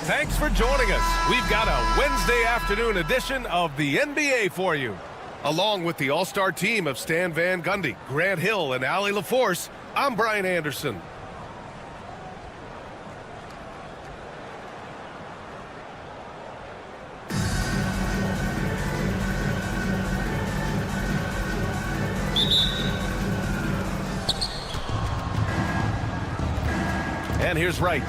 Thanks for joining us. We've got a Wednesday afternoon edition of the NBA for you. Along with the all-star team of Stan Van Gundy, Grant Hill, and Allie LaForce, I'm Brian Anderson. And here's Wright.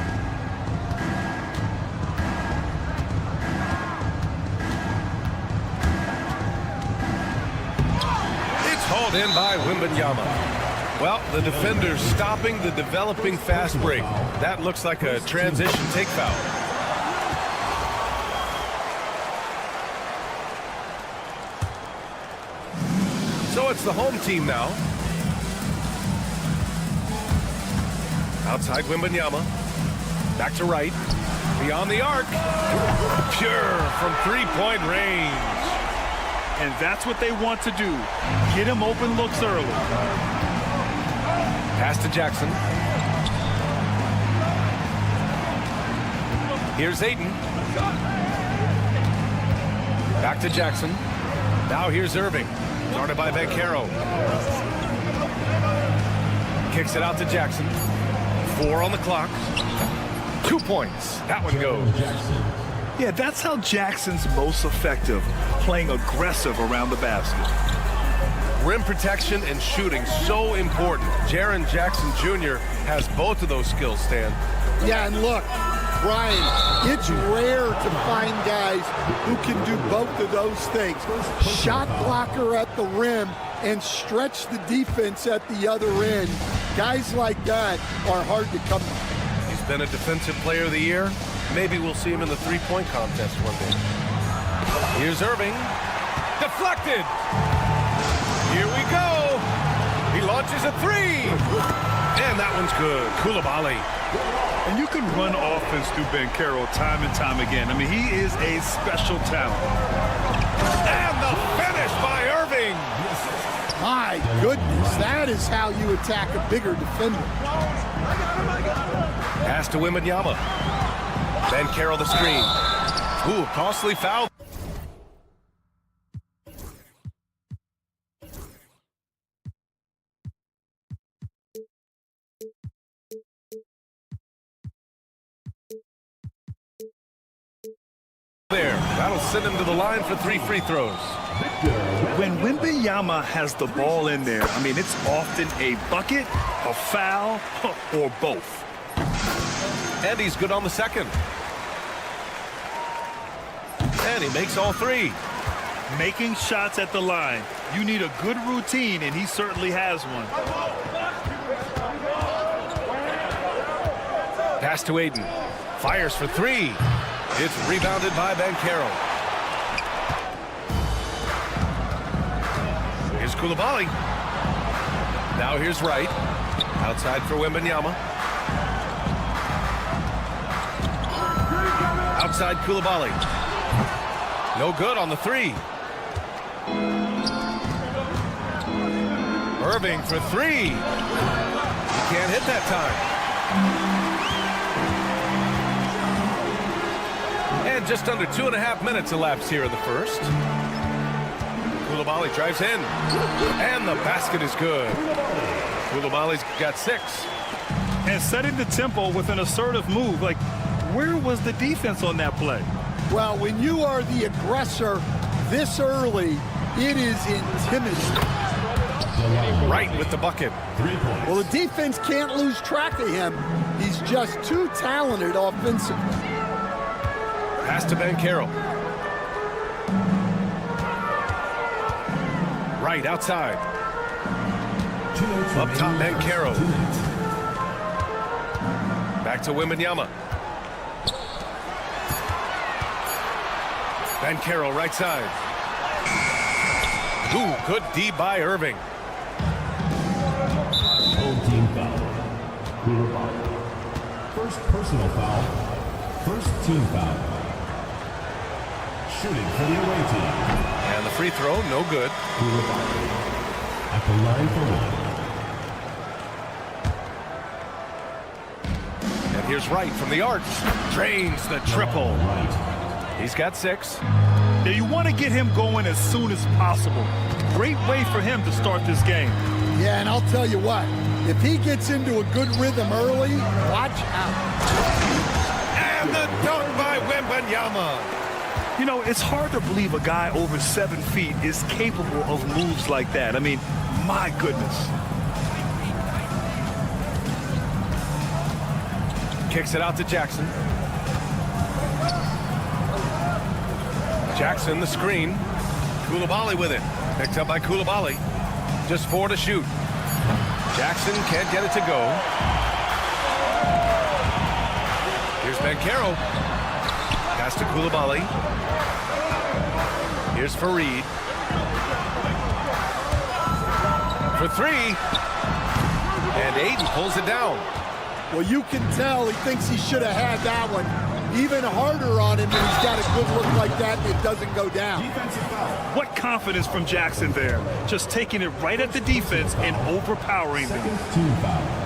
Hauled in by Wembanyama. Well, the defender's stopping the developing fast break. That looks like a transition take foul. So it's the home team now. Outside Wembanyama. Back to Wright. Beyond the arc. Pure from three-point range. And that's what they want to do. Get him open looks early. Pass to Jackson. Here's Ayton. Back to Jackson. Now here's Irving. Guarded by Banchero. Kicks it out to Jackson. 4 on the clock. 2 points. That one goes. Yeah, that's how Jackson's most effective, playing aggressive around the basket. Rim protection and shooting, so important. Jaren Jackson Jr. has both of those skills, Stan. Yeah, and look, Brian, it's rare to find guys who can do both of those things. Shot blocker at the rim and stretch the defense at the other end. Guys like that are hard to come by. He's been a defensive player of the year. Maybe we'll see him in the three-point contest one day. Here's Irving. Deflected. Here we go. He launches a three. And that one's good. Coulibaly. And you can run offense through Banchero time and time again. I mean, he is a special talent. And the finish by Irving. My goodness, that is how you attack a bigger defender. Pass to Wembanyama. Banchero the screen. Ooh, costly foul. There, that'll send him to the line for 3 free throws. When Wembanyama has the ball in there, I mean, it's often a bucket, a foul, or both. And he's good on the second. And he makes all 3. Making shots at the line. You need a good routine, and he certainly has one. Pass to Ayton. Fires for 3. It's rebounded by Banchero. Here's Coulibaly. Now here's Wright. Outside for Wembanyama. Outside Coulibaly. No good on the 3. Irving for 3. He can't hit that time. And just under 2.5 minutes elapsed here in the first. Coulibaly drives in. And the basket is good. Coulibaly's got 6. And setting the tempo with an assertive move. Like, where was the defense on that play? Well, when you are the aggressor this early, it is intimidating. Right with the bucket. Well, the defense can't lose track of him. He's just too talented offensively. Pass to Banchero. Right outside. Up top, Banchero. Back to Wembanyama. Banchero right side. Ooh, good D by Irving. Home team foul. First personal foul. First team foul. Shooting for the away team. And the free throw, no good. At the line for 1. And And here's Wright from the arc. Drains the triple. He's got 6. Now you want to get him going as soon as possible. Great way for him to start this game. Yeah, and I'll tell you what, if he gets into a good rhythm early, watch out. And the dunk by Wembanyama. You know, it's hard to believe a guy over 7 feet is capable of moves like that. I mean, my goodness. Kicks it out to Jackson. Jackson, the screen. Coulibaly with it. Picked up by Coulibaly. Just 4 to shoot. Jackson can't get it to go. Here's Banchero. Pass to Coulibaly. Here's Fareed. For 3. And Aiden pulls it down. Well, you can tell he thinks he should have had that one. Even harder on him when he's got a good look like that and it doesn't go down. What confidence from Jackson there. Just taking it right at the defense and overpowering them.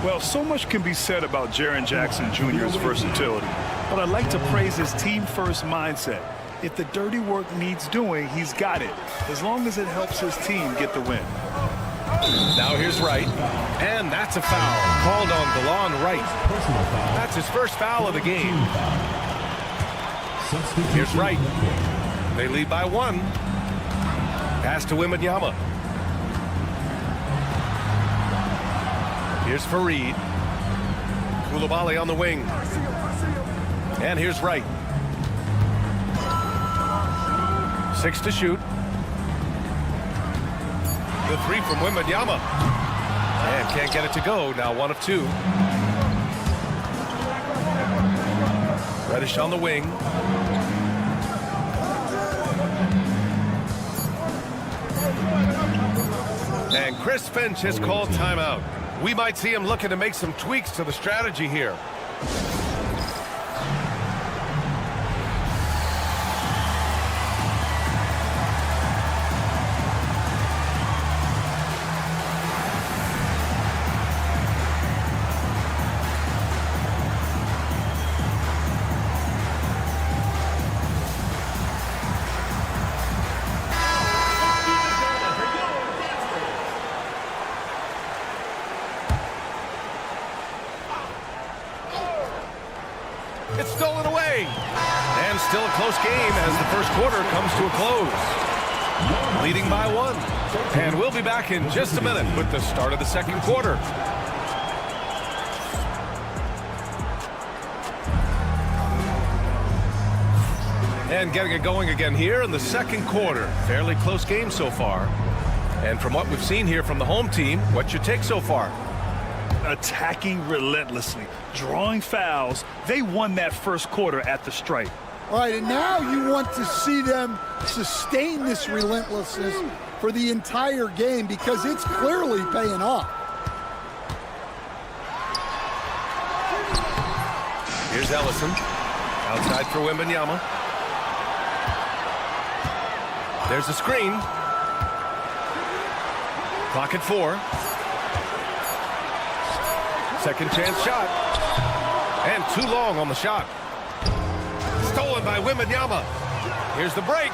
Well, so much can be said about Jaren Jackson Jr.'s versatility. But I'd like to praise his team-first mindset. If the dirty work needs doing, he's got it. As long as it helps his team get the win. Now here's Wright. And that's a foul. Called on DeLon Wright. That's his first foul of the game. Here's Wright. They lead by 1. Pass to Wembanyama. Here's Fareed. Coulibaly on the wing. And here's Wright. 6 to shoot. The 3 from Wembanyama. And can't get it to go. Now 1 of 2. Reddish on the wing. And Chris Finch has called timeout. We might see him looking to make some tweaks to the strategy here. It's stolen away. And still a close game as the first quarter comes to a close. Leading by 1. And we'll be back in just a minute with the start of the second quarter. And getting it going again here in the second quarter. Fairly close game so far. And from what we've seen here from the home team, what's your take so far? Attacking relentlessly, drawing fouls. They won that first quarter at the stripe. All right, and now you want to see them sustain this relentlessness for the entire game because it's clearly paying off. Here's Ellison. Outside for Wembanyama. There's a screen. Clock at 4. Second chance shot. And too long on the shot. Stolen by Wembanyama. Here's the break.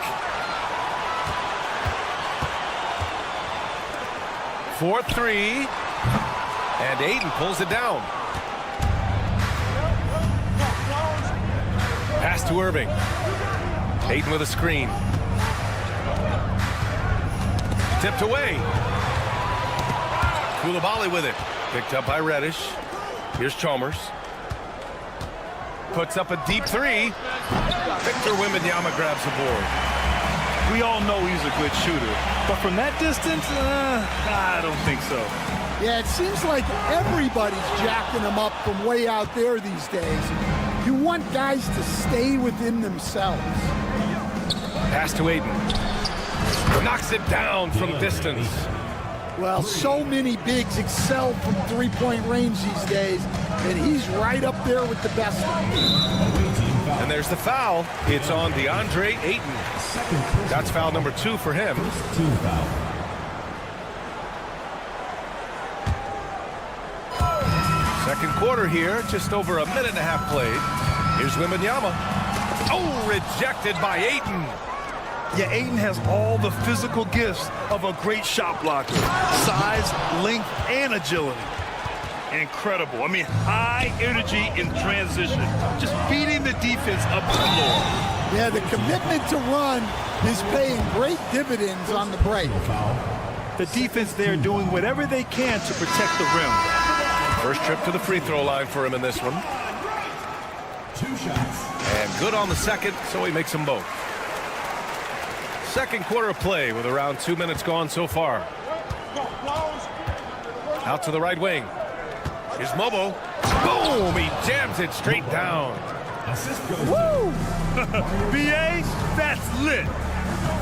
4-3. And Aiden pulls it down. Pass to Irving. Aiden with a screen. Tipped away. Coulibaly with it. Picked up by Reddish. Here's Chalmers. Puts up a deep 3. Victor Wembanyama grabs the board. We all know he's a good shooter, but from that distance, I don't think so. Yeah, it seems like everybody's jacking him up from way out there these days. You want guys to stay within themselves. Pass to Aiden. Knocks it down from distance. Well, so many bigs excel from three-point range these days, and he's right up there with the best. And there's the foul. It's on DeAndre Ayton. That's foul number 2 for him. Second quarter here, just over a minute and a half played. Here's Wembanyama. Oh, rejected by Ayton. Yeah, Ayton has all the physical gifts of a great shot blocker. Size, length, and agility. Incredible. I mean, high energy in transition. Just beating the defense up the floor. Yeah, the commitment to run is paying great dividends on the break. The defense there doing whatever they can to protect the rim. First trip to the free throw line for him in this one. 2 shots. And good on the second, so he makes them both. Second quarter of play with around 2 minutes gone so far. Out to the right wing. Here's Mobo. Boom! He jams it straight down. Woo! BA, that's lit.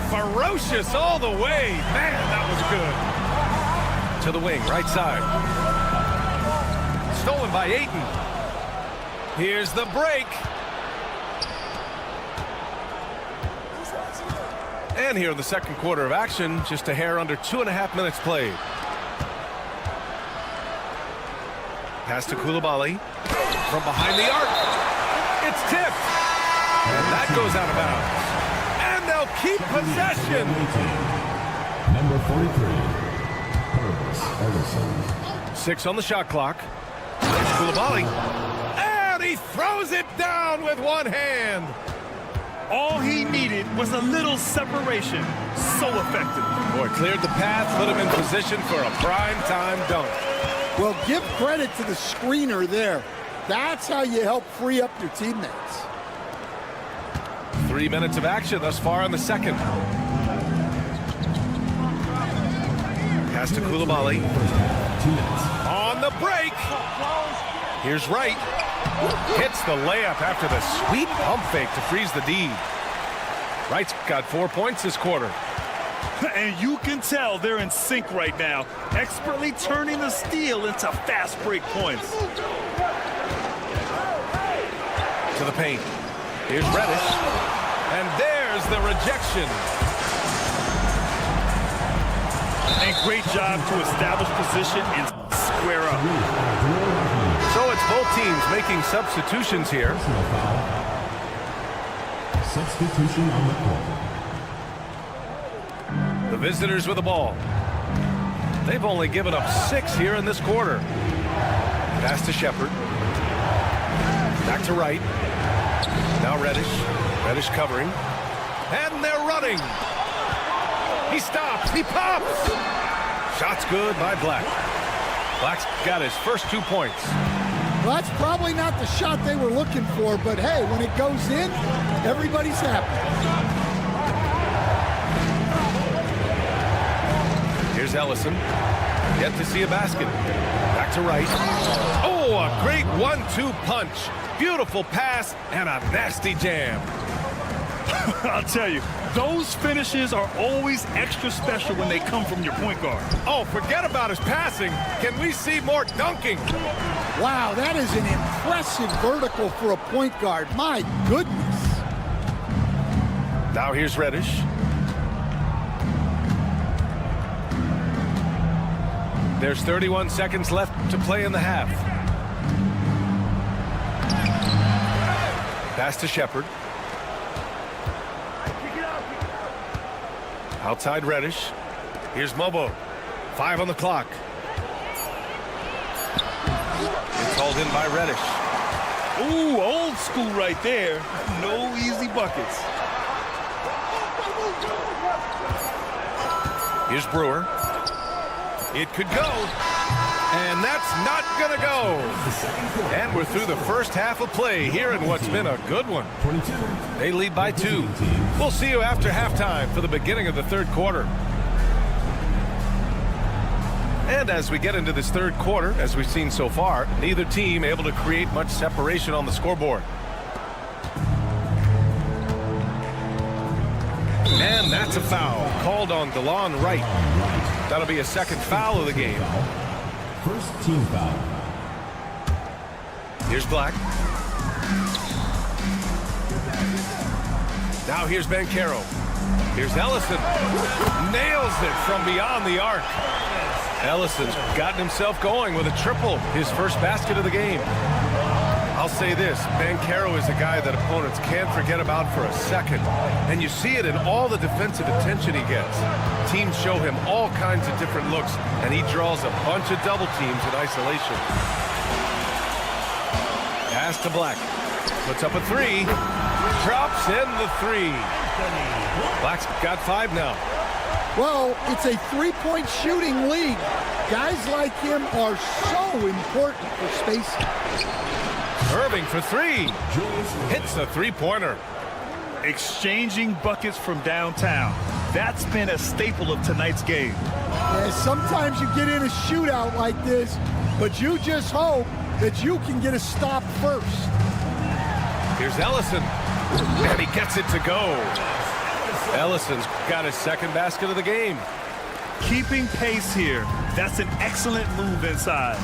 Ferocious all the way. Man, that was good. To the wing, right side. Stolen by Ayton. Here's the break. And here in the second quarter of action, just a hair under 2.5 minutes played. Pass to Coulibaly. From behind the arc. It's tipped. And that goes out of bounds. And they'll keep possession. Number 43, Ellison. 6 on the shot clock. There's Coulibaly. And he throws it down with one hand. All he needed was a little separation. So effective. Boy, cleared the path, put him in position for a prime-time dunk. Well, give credit to the screener there. That's how you help free up your teammates. 3 minutes of action thus far in the second. Pass to Coulibaly. 2 minutes. On the break. Here's Wright. Hits the layup after the sweet pump fake to freeze the D. Wright's got 4 points this quarter. And you can tell they're in sync right now, expertly turning the steal into fast break points. To the paint. Here's Reddish. And there's the rejection. And great job to establish position and square up. So it's both teams making substitutions here. Personal foul. Substitution on the court. The visitors with the ball. They've only given up 6 here in this quarter. Pass to Shepard. Back to Wright. Now Reddish. Reddish covering. And they're running. He stops. He pops. Shot's good by Black. Black's got his first 2 points. Well, that's probably not the shot they were looking for, but hey, when it goes in, everybody's happy. Here's Ellison. Yet to see a basket. Back to Wright. Oh, a great 1-2 punch. Beautiful pass and a nasty jam. I'll tell you, those finishes are always extra special when they come from your point guard. Oh, forget about his passing. Can we see more dunking? Wow, that is an impressive vertical for a point guard. My goodness. Now here's Reddish. There's 31 seconds left to play in the half. Pass to Shepard. Outside Reddish. Here's Mobo. 5 on the clock. It's hauled in by Reddish. Ooh, old school right there. No easy buckets. Here's Brewer. It could go. And that's not gonna go. And we're through the first half of play here in what's been a good one. 22. They lead by 2. We'll see you after halftime for the beginning of the third quarter. And as we get into this third quarter, as we've seen so far, neither team able to create much separation on the scoreboard. And that's a foul called on DeLon Wright. That'll be a second foul of the game. First team foul. Here's Black. Now here's Banchero. Here's Ellison. Nails it from beyond the arc. Ellison's gotten himself going with a triple, his first basket of the game. I'll say this, Banchero is a guy that opponents can't forget about for a second. And you see it in all the defensive attention he gets. Teams show him all kinds of different looks, and he draws a bunch of double teams in isolation. Pass to Black. Puts up a three. Drops in the three. Black's got 5 now. Well, it's a three-point shooting league. Guys like him are so important for spacing. Irving for 3. Hits a three-pointer. Exchanging buckets from downtown. That's been a staple of tonight's game. Yeah, sometimes you get in a shootout like this, but you just hope that you can get a stop first. Here's Ellison, and he gets it to go. Ellison's got his second basket of the game. Keeping pace here. That's an excellent move inside.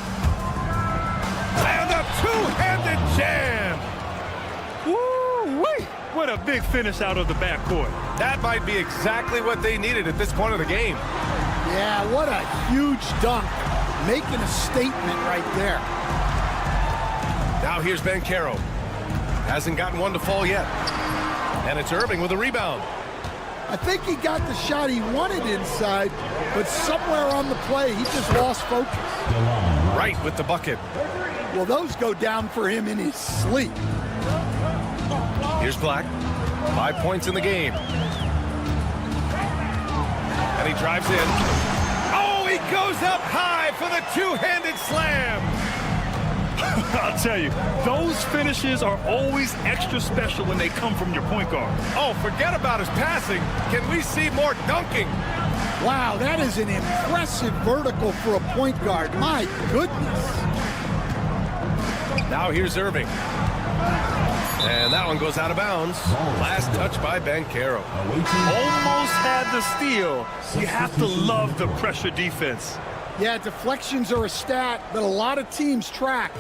And a two-handed jam. Woo-wee! What a big finish out of the backcourt. That might be exactly what they needed at this point of the game. Yeah, what a huge dunk. Making a statement right there. Now here's Banchero. Hasn't gotten one to fall yet. And it's Irving with a rebound. I think he got the shot he wanted inside, but somewhere on the play, he just lost focus. Right with the bucket. Well, those go down for him in his sleep. Here's Black. 5 points in the game. And he drives in. Oh, he goes up high for the two-handed slam. I'll tell you, those finishes are always extra special when they come from your point guard. Oh, forget about his passing. Can we see more dunking? Wow, that is an impressive vertical for a point guard. My goodness. Now here's Irving. And that one goes out of bounds. Last touch by Banchero. Almost had the steal. You have to love the pressure defense. Yeah, deflections are a stat that a lot of teams track,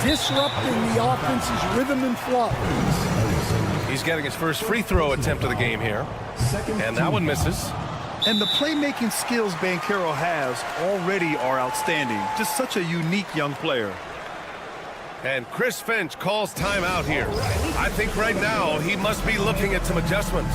disrupting the offense's rhythm and flow. He's getting his first free throw attempt of the game here. And that one misses. And the playmaking skills Banchero has already are outstanding. Just such a unique young player. And Chris Finch calls timeout here. I think right now he must be looking at some adjustments.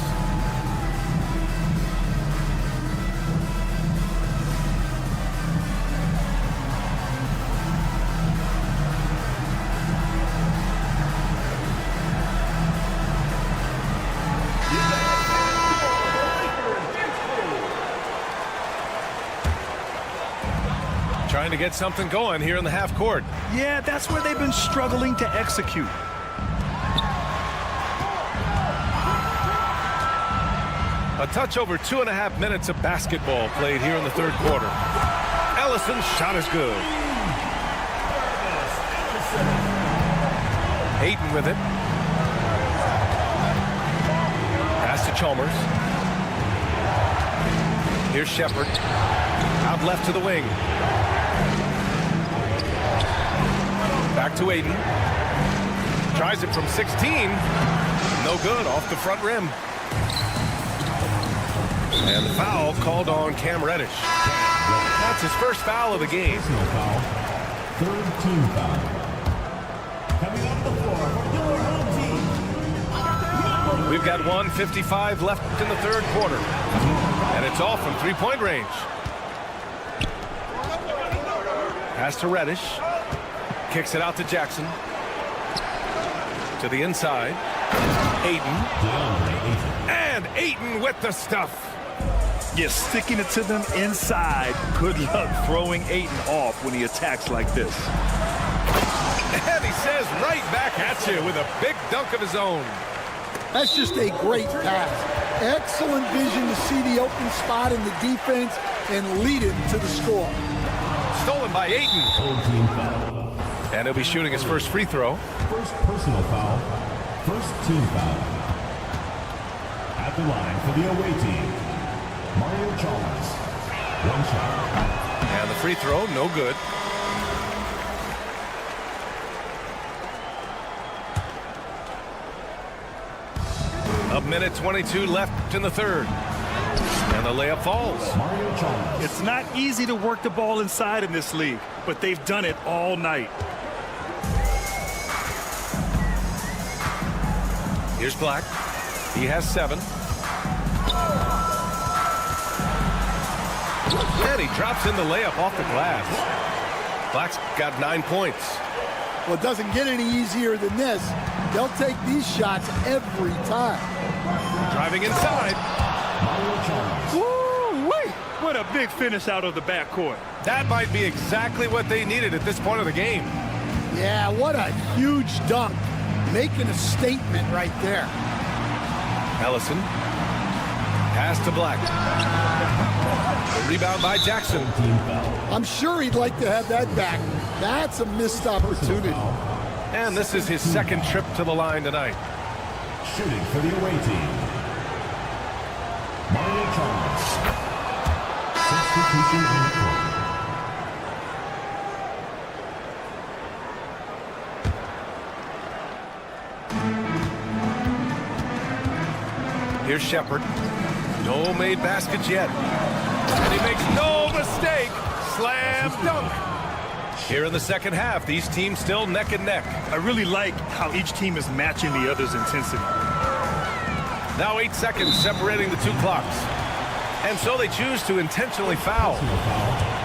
Trying to get something going here in the half court. Yeah, that's where they've been struggling to execute. A touch over 2.5 minutes of basketball played here in the third quarter. Ellison's shot is good. Ayton with it. Pass to Chalmers. Here's Shepard. Out left to the wing. Back to Ayton. Tries it from 16. No good, off the front rim. And the foul called on Cam Reddish. That's his first foul of the game. Third team foul. Coming off the floor for your own team. We've got 1:55 left in the third quarter. And it's all from three-point range. Pass to Reddish. Kicks it out to Jackson. To the inside. Ayton. And Ayton with the stuff. You're sticking it to them inside. Good luck throwing Ayton off when he attacks like this. And he says right back at you with a big dunk of his own. That's just a great pass. Excellent vision to see the open spot in the defense and lead him to the score. Stolen by Ayton. Team foul. And he'll be shooting his first free throw. First personal foul. First team foul. At the line for the away team, Mario Chalmers. One shot. And the free throw, no good. A minute 22 left in the third. And the the layup falls. Mario Chalmers. It's not easy to work the ball inside in this league, but they've done it all night. Here's Black. He has 7. And he drops in the layup off the glass. Black's got 9 points. Well, it doesn't get any easier than this. They'll take these shots every time. Driving inside. Mario Chalmers. Woo-wee! What a big finish out of the backcourt. That might be exactly what they needed at this point of the game. Yeah, what a huge dunk. Making a statement right there. Ellison. Pass to Black. The rebound by Jackson. Team foul. I'm sure he'd like to have that back. That's a missed opportunity. And this is his second trip to the line tonight. Shooting for the away team. Mario Chalmers. Substitution on the court. Here's Shepard. No made baskets yet. And he makes no mistake. Slam dunk. Here in the second half, these teams still neck and neck. I really like how each team is matching the other's intensity. Now 8 seconds separating the 2 clocks. And so they choose to intentionally foul.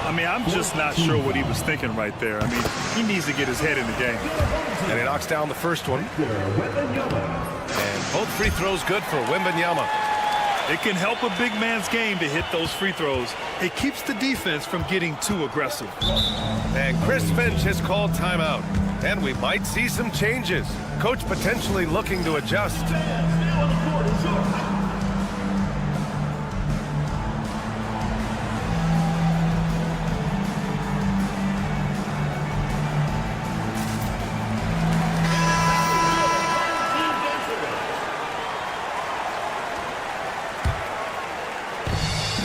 I mean, I'm just not sure what he was thinking right there. I mean, he needs to get his head in the game. And he knocks down the first one. And both free throws good for Wembanyama. It can help a big man's game to hit those free throws. It keeps the defense from getting too aggressive. And Chris Finch has called timeout. And we might see some changes. Coach potentially looking to adjust.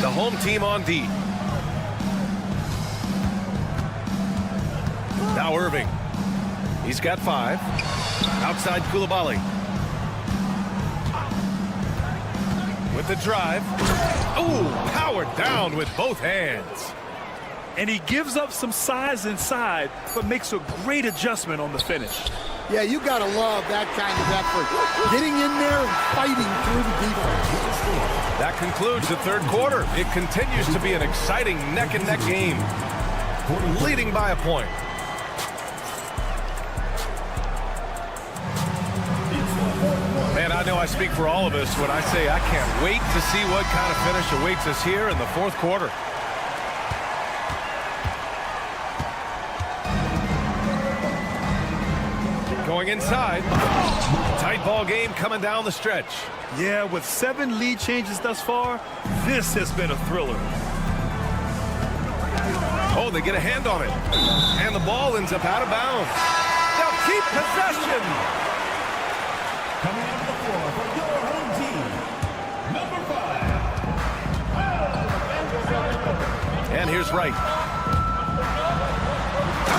The home team on D. Now Irving. He's got 5. Outside Koulibaly. With the drive. Oh, powered down with both hands. And he gives up some size inside, but makes a great adjustment on the finish. Yeah, you got to love that kind of effort. Getting in there and fighting through the defense. That concludes the third quarter. It continues to be an exciting neck-and-neck game. Leading by a point. Man, I know I speak for all of us when I say I can't wait to see what kind of finish awaits us here in the fourth quarter. Going inside. Tight ball game coming down the stretch. Yeah, with 7 lead changes thus far, this has been a thriller. Oh, they get a hand on it. And the ball ends up out of bounds. They'll keep possession. Coming on the floor for your home team, number 5. And here's Wright.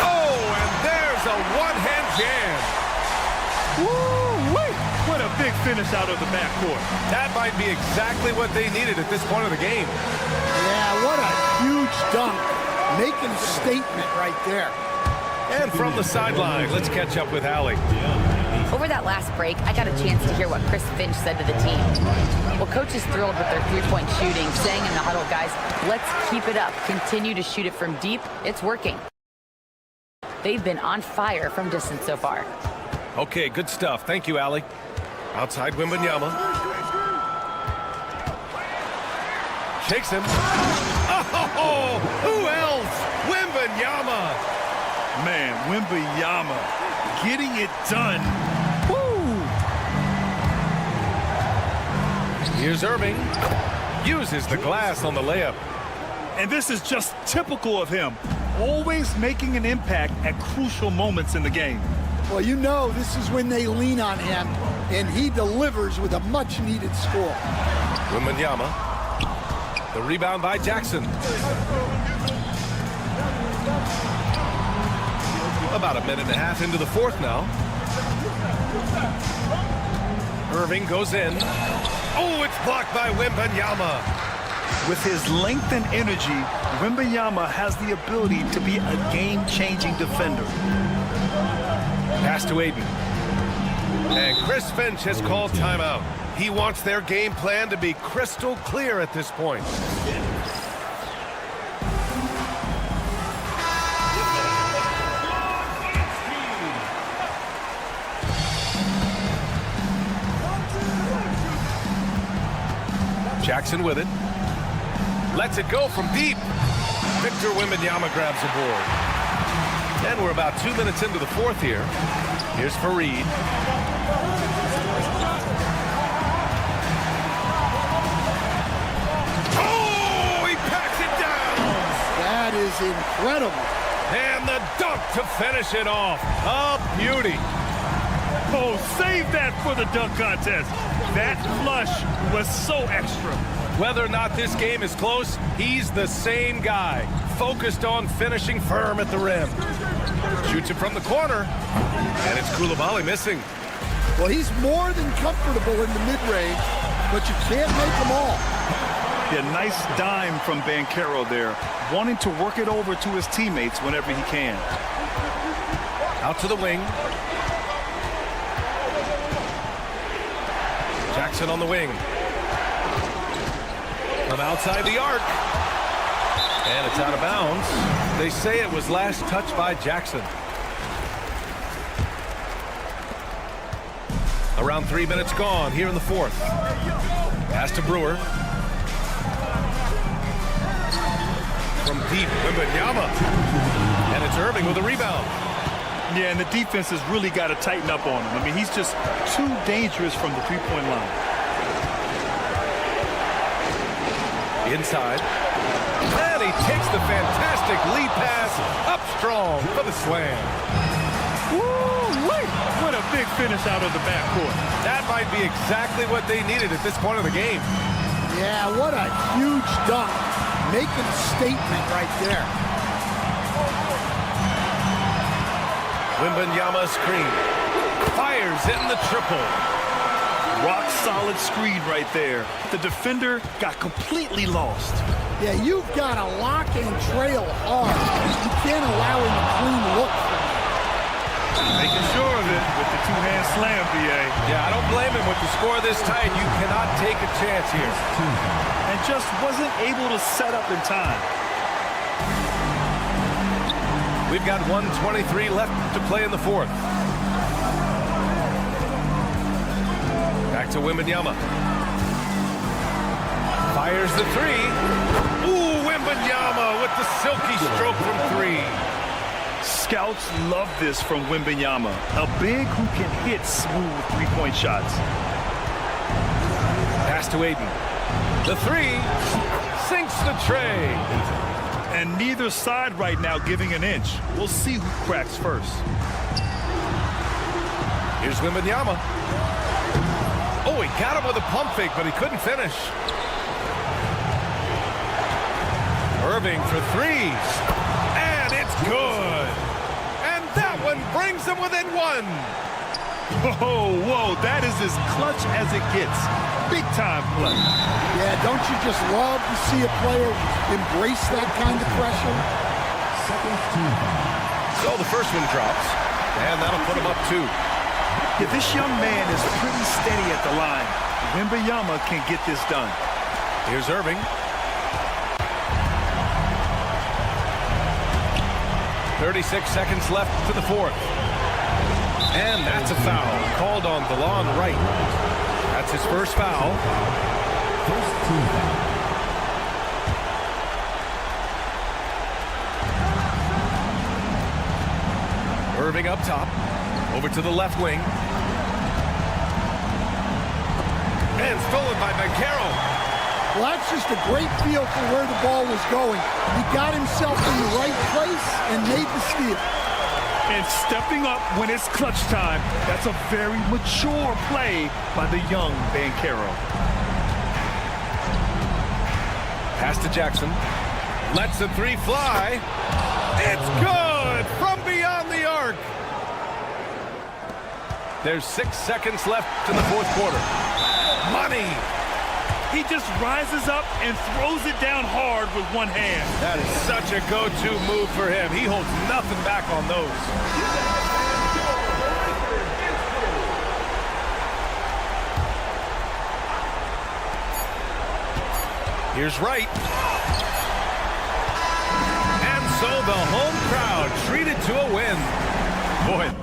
Oh, and there's a one-hand jam. Woo-wee! What a big finish out of the backcourt. That might be exactly what they needed at this point of the game. Yeah, what a huge dunk. Making a statement right there. And from the sideline, let's catch up with Allie. Over that last break, I got a chance to hear what Chris Finch said to the team. Well, coach is thrilled with their three-point shooting, saying in the huddle, guys, let's keep it up. Continue to shoot it from deep. It's working. They've been on fire from distance so far. Okay, good stuff. Thank you, Allie. Outside Wembanyama. Shakes him. Oh, who else? Wembanyama. Man, Wembanyama getting it done. Woo! Here's Irving. Uses the glass on the layup. And this is just typical of him. Always making an impact at crucial moments in the game. Well, you know this is when they lean on him, and he delivers with a much-needed score. Wembanyama. The rebound by Jackson. About a minute and a half into the fourth now. Irving goes in. Oh, it's blocked by Wembanyama. With his length and energy, Wembanyama has the ability to be a game-changing defender. Pass to Aiden. And Chris Finch has called timeout. He wants their game plan to be crystal clear at this point. Jackson with it. Lets it go from deep. Victor Wembanyama grabs the board. And we're about 2 minutes into the fourth here. Here's Fareed. Oh, he packs it down. That is incredible. And the dunk to finish it off. A beauty. Oh, save that for the dunk contest. That flush was so extra. Whether or not this game is close, he's the same guy, focused on finishing firm at the rim. Shoots it from the corner, and it's Coulibaly missing. Well, he's more than comfortable in the mid-range, but you can't make them all. Yeah, nice dime from Banchero there, wanting to work it over to his teammates whenever he can. Out to the wing. Jackson on the wing. From outside the arc. And it's out of bounds. They say it was last touched by Jackson. Around 3 minutes gone here in the fourth. Pass to Brewer. From deep, Wembanyama. And it's Irving with a rebound. Yeah, and the defense has really got to tighten up on him. I mean, he's just too dangerous from the three-point line. Inside. And he takes the fantastic lead pass up strong for the slam. Woo-wee! What a big finish out of the backcourt. That might be exactly what they needed at this point of the game. Yeah, what a huge dunk. Making a statement right there. Wembanyama screen. Fires in the triple. Rock solid screen right there. The defender got completely lost. Yeah, you've got to lock and trail hard. You can't allow him a clean look. Making sure of it with the two-hand slam, BA. Yeah, I don't blame him with the score this tight. You cannot take a chance here. And just wasn't able to set up in time. We've got 1:23 left to play in the fourth. Back to Wembanyama. Fires the three. Ooh, Wembanyama with the silky stroke from three. Scouts love this from Wembanyama. A big who can hit smooth three-point shots. Pass to Aiden. The three sinks the tray. And neither side right now giving an inch. We'll see who cracks first. Here's Wembanyama. Oh, he got him with a pump fake, but he couldn't finish. Irving for three. And it's good. And that one brings them within one. Whoa, whoa, that is as clutch as it gets. Big time play. Yeah, don't you just love to see a player embrace that kind of pressure? So the first one drops, and that'll put him up two. Yeah, this young man is pretty steady at the line. Wembanyama can get this done. Here's Irving. .36 seconds left to the fourth. And that's a foul called on DeLon Wright. That's his first foul. First team foul. Irving up top. Over to the left wing. And stolen by Banchero. Well, that's just a great feel for where the ball was going. He got himself in the right place and made the steal. And stepping up when it's clutch time, that's a very mature play by the young Banchero. Pass to Jackson. Lets the three fly. It's good from beyond the arc. There's 6 seconds left in the fourth quarter. Money. He just rises up and throws it down hard with one hand. That is such a go-to move for him. He holds nothing back on those. Here's Wright. And so the home crowd treated to a win. Boy.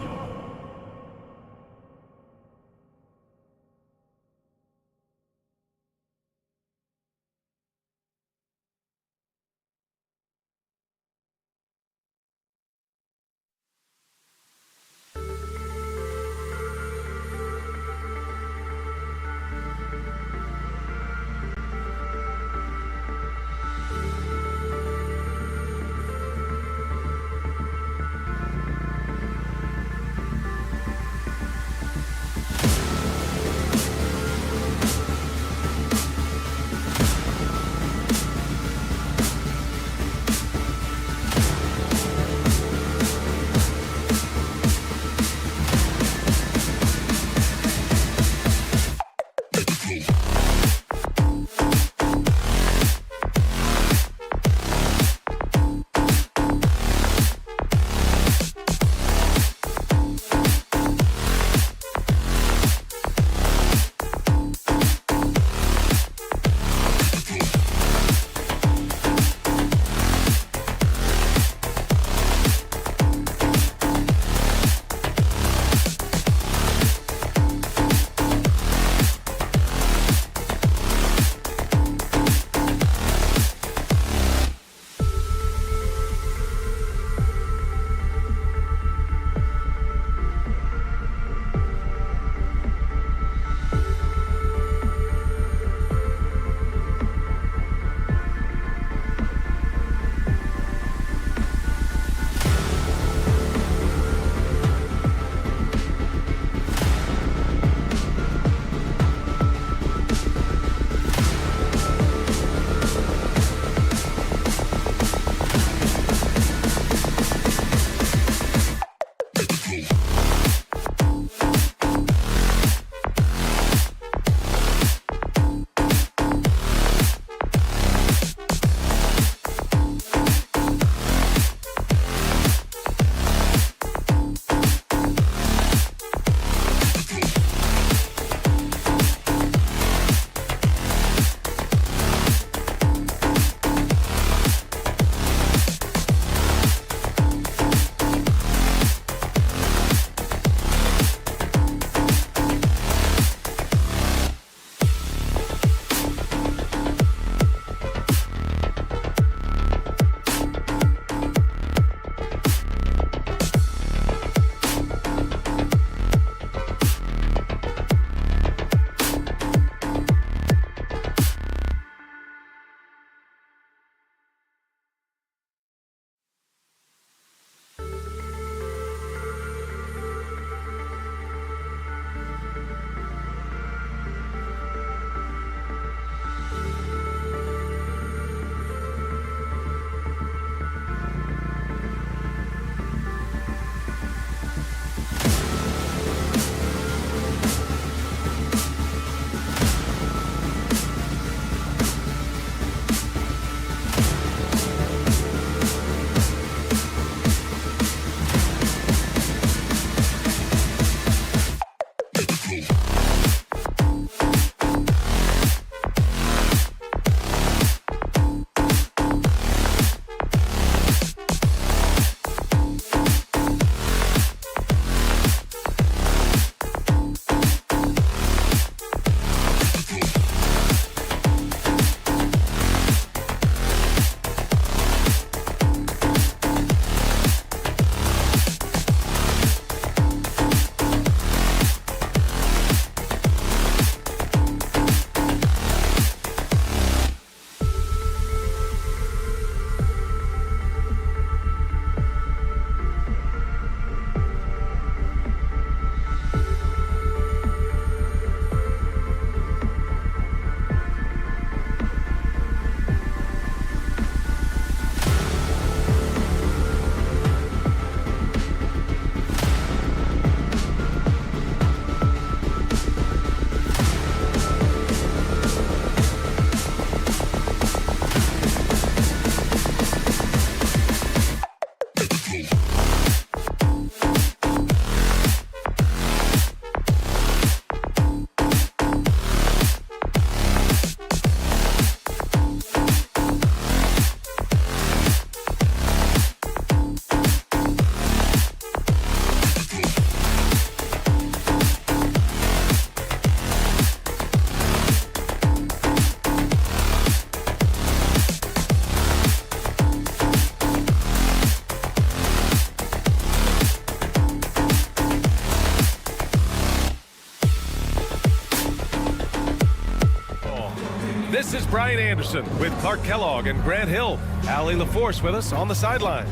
This is Brian Anderson with Clark Kellogg and Grant Hill. Allie LaForce with us on the sidelines.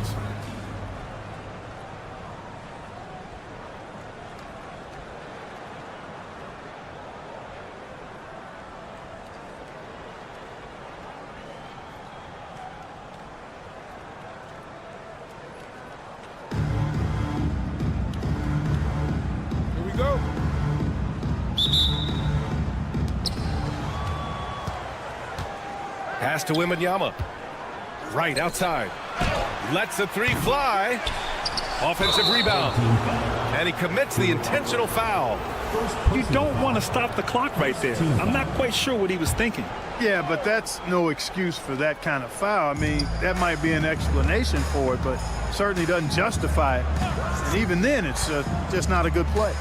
Go. Pass to Wembanyama. Right outside. Lets the three fly. Offensive rebound. And he commits the intentional foul. You don't want to stop the clock right there. I'm not quite sure what he was thinking. Yeah, but that's no excuse for that kind of foul. I mean, that might be an explanation for it, but certainly doesn't justify it. And even then, it's just not a good play.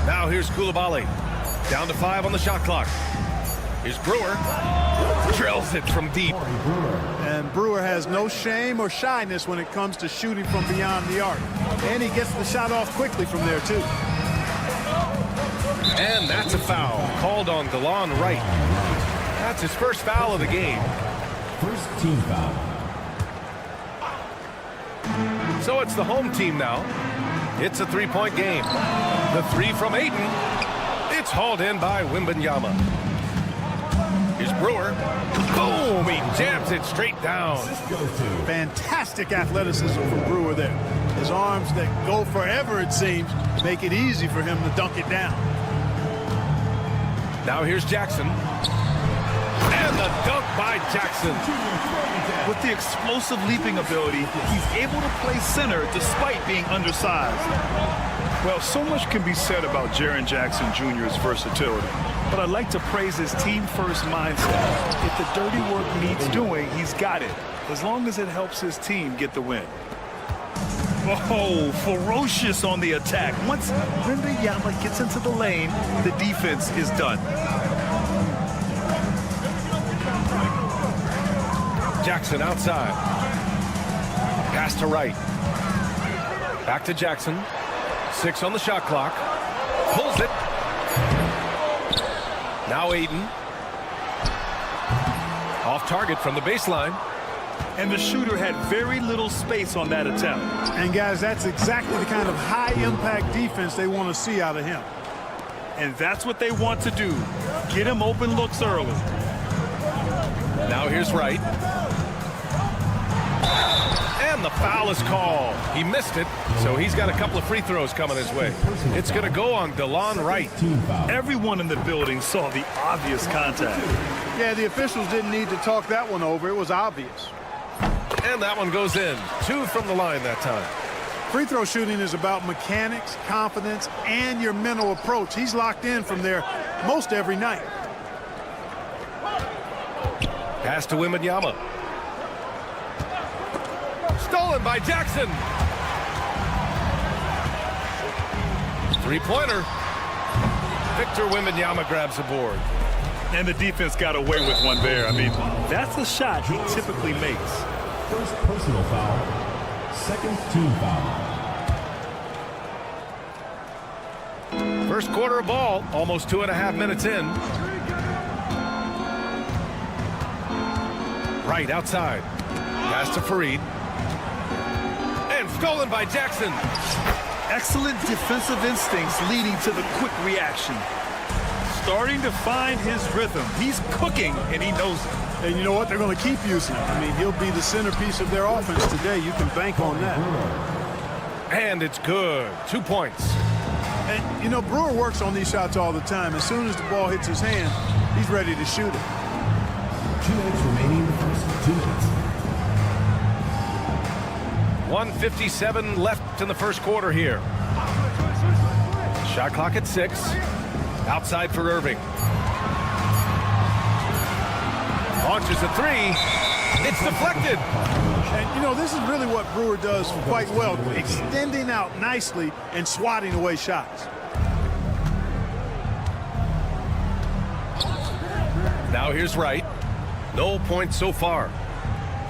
Now here's Coulibaly. Down to 5 on the shot clock. Here's Brewer. Drills it from deep. And Brewer has no shame or shyness when it comes to shooting from beyond the arc. And he gets the shot off quickly from there, too. And that's a foul called on DeLon Wright. That's his first foul of the game. First team foul. So it's the home team now. It's a three-point game. The three from Ayton. It's hauled in by Wembanyama. Here's Brewer. Boom! He jams it straight down. Fantastic athleticism from Brewer there. His arms that go forever, it seems, make it easy for him to dunk it down. Now here's Jackson. And the dunk by Jackson. With the explosive leaping ability, he's able to play center despite being undersized. Well, so much can be said about Jaren Jackson Jr.'s versatility, but I'd like to praise his team-first mindset. If the dirty work needs doing, he's got it, as long as it helps his team get the win. Oh, ferocious on the attack. Once Wembanyama gets into the lane, the defense is done. Jackson outside. Pass to Wright. Back to Jackson. 6 on the shot clock. Pulls it. Now Ayton. Off target from the baseline. And the shooter had very little space on that attempt. And, guys, that's exactly the kind of high-impact defense they want to see out of him. And that's what they want to do. Get him open looks early. Now here's Wright. And the foul is called. He missed it, so he's got a couple of free throws coming his way. It's going to go on DeLon Wright. Everyone in the building saw the obvious contact. Yeah, the officials didn't need to talk that one over. It was obvious. And that one goes in. 2 from the line that time. Free throw shooting is about mechanics, confidence, and your mental approach. He's locked in from there most every night. Pass to Wembanyama. Stolen by Jackson. Three-pointer. Victor Wembanyama grabs the board. And the defense got away with one there. I mean, that's a shot he typically makes. First personal foul. Second team foul. First quarter of ball, almost 2.5 minutes in. Right outside. Pass to Fareed. And stolen by Jackson. Excellent defensive instincts leading to the quick reaction. Starting to find his rhythm. He's cooking, and he knows it. And you know what? They're going to keep using him. I mean, he'll be the centerpiece of their offense today. You can bank on that. And it's good. 2 points. And, you know, Brewer works on these shots all the time. As soon as the ball hits his hand, he's ready to shoot it. 2 minutes remaining in the first. 2 minutes. 1:57 left in the first quarter here. Shot clock at 6. Outside for Irving. Launches a 3. It's deflected. And, you know, this is really what Brewer does quite well, extending out nicely and swatting away shots. Now here's Wright. No points so far.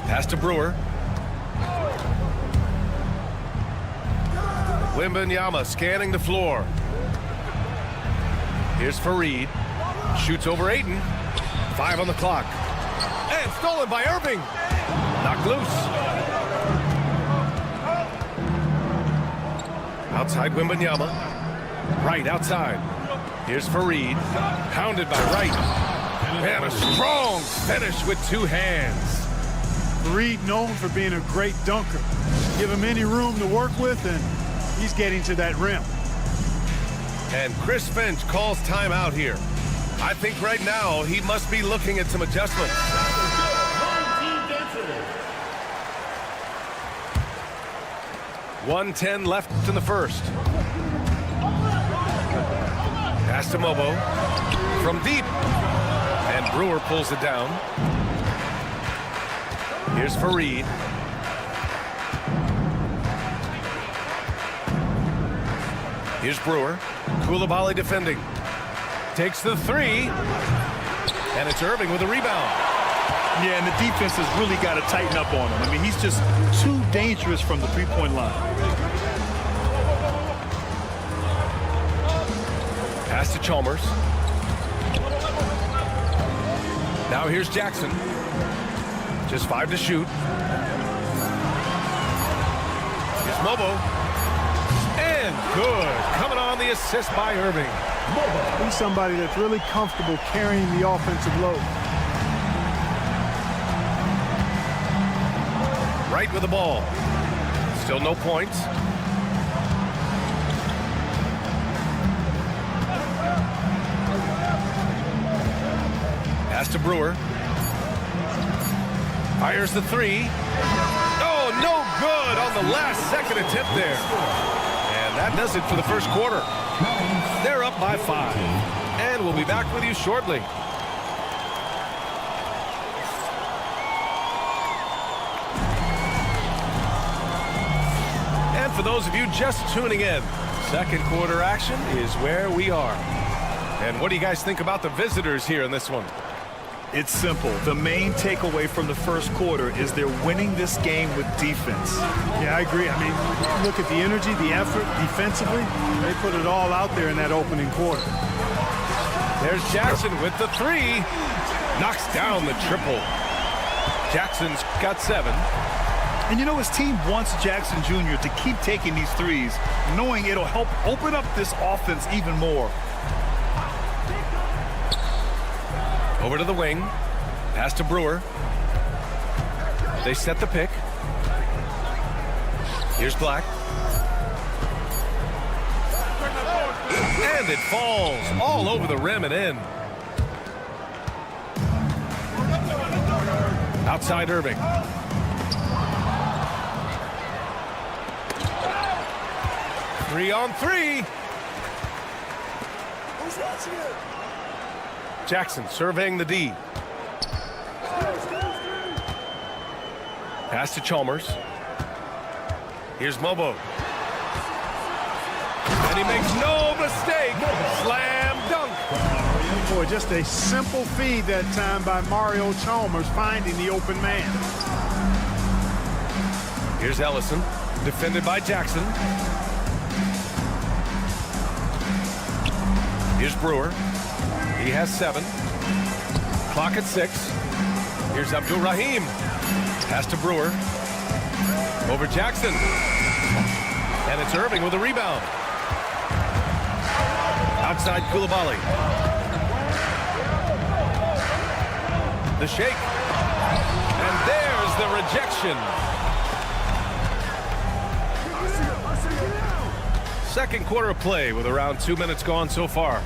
Pass to Brewer. Wembanyama scanning the floor. Here's Fareed. Shoots over Ayton. 5 on the clock. And stolen by Irving. Knocked loose. Outside Wembanyama. Right outside. Here's Fareed. Pounded by Wright. And a strong finish with 2 hands. Fareed known for being a great dunker. Give him any room to work with, and he's getting to that rim. And Chris Finch calls timeout here. I think right now he must be looking at some adjustments. 1:10 left in the first. Pass to Mobo. From deep. And Brewer pulls it down. Here's Fareed. Here's Brewer. Coulibaly defending. Takes the 3. And it's Irving with a rebound. Yeah, and the defense has really got to tighten up on him. I mean, he's just too dangerous from the three-point line. Pass to Chalmers. Now here's Jackson. Just 5 to shoot. Here's Mobo. And good. Coming on the assist by Irving. He's somebody that's really comfortable carrying the offensive load. Right with the ball. Still no points. Pass to Brewer. Fires the 3. Oh, no good on the last second attempt there. And that does it for the first quarter. They're up by 5. And we'll be back with you shortly. And for those of you just tuning in, second quarter action is where we are. And what do you guys think about the visitors here in this one? It's simple. The main takeaway from the first quarter is they're winning this game with defense. Yeah, I agree. I mean, look at the energy, the effort defensively. They put it all out there in that opening quarter. There's Jackson with the 3. Knocks down the triple. Jackson's got 7. And you know, his team wants Jackson Jr. to keep taking these threes, knowing it'll help open up this offense even more. Over to the wing. Pass to Brewer. They set the pick. Here's Black. And it falls all over the rim and in. Outside Irving. Three on 3. Jackson surveying the D. Pass to Chalmers. Here's Mobo. And he makes no mistake. Slam dunk. Boy, just a simple feed that time by Mario Chalmers finding the open man. Here's Ellison, defended by Jackson. Here's Brewer. He has 7. Clock at 6. Here's Abdul Rahim. Pass to Brewer. Over Jackson. And it's Irving with a rebound. Outside Coulibaly. The shake. And there's the rejection. Second quarter of play with around 2 minutes gone so far.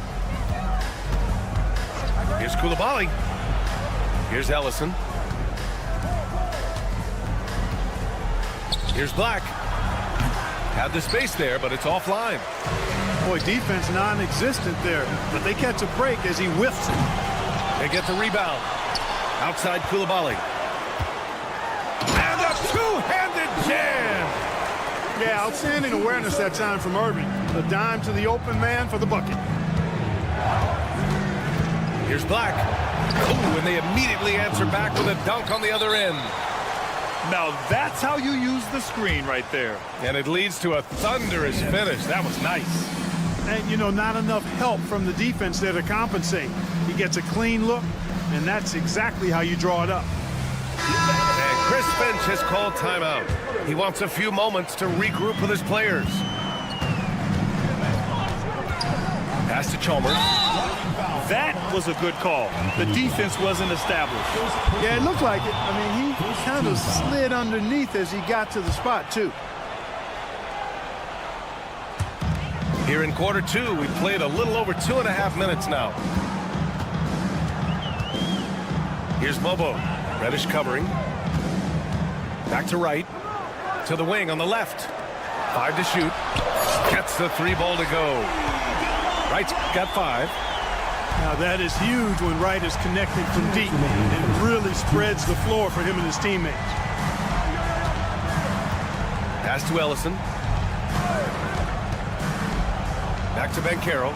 Here's Coulibaly. Here's Ellison. Here's Black. Had the space there, but it's offline. Boy, defense non-existent there, but they catch a break as he whiffs it. They get the rebound. Outside Coulibaly. And a two-handed jam. Yeah, outstanding awareness that time from Irving. The dime to the open man for the bucket. Here's Black. Oh, and they immediately answer back with a dunk on the other end. Now that's how you use the screen right there. And it leads to a thunderous finish. That was nice. And, you know, not enough help from the defense there to compensate. He gets a clean look, and that's exactly how you draw it up. And Chris Finch has called timeout. He wants a few moments to regroup with his players. Pass to Chalmers. That was a good call. The defense wasn't established. Yeah, it looked like it. I mean, he kind of slid underneath as he got to the spot, too. Here in quarter two, we played a little over 2.5 minutes now. Here's Mobo. Reddish covering. Back to right. To the wing on the left. 5 to shoot. Gets the 3 ball to go. Wright's got 5. Now that is huge when Wright is connected from deep. It really spreads the floor for him and his teammates. Pass to Ellison. Back to Bencaro.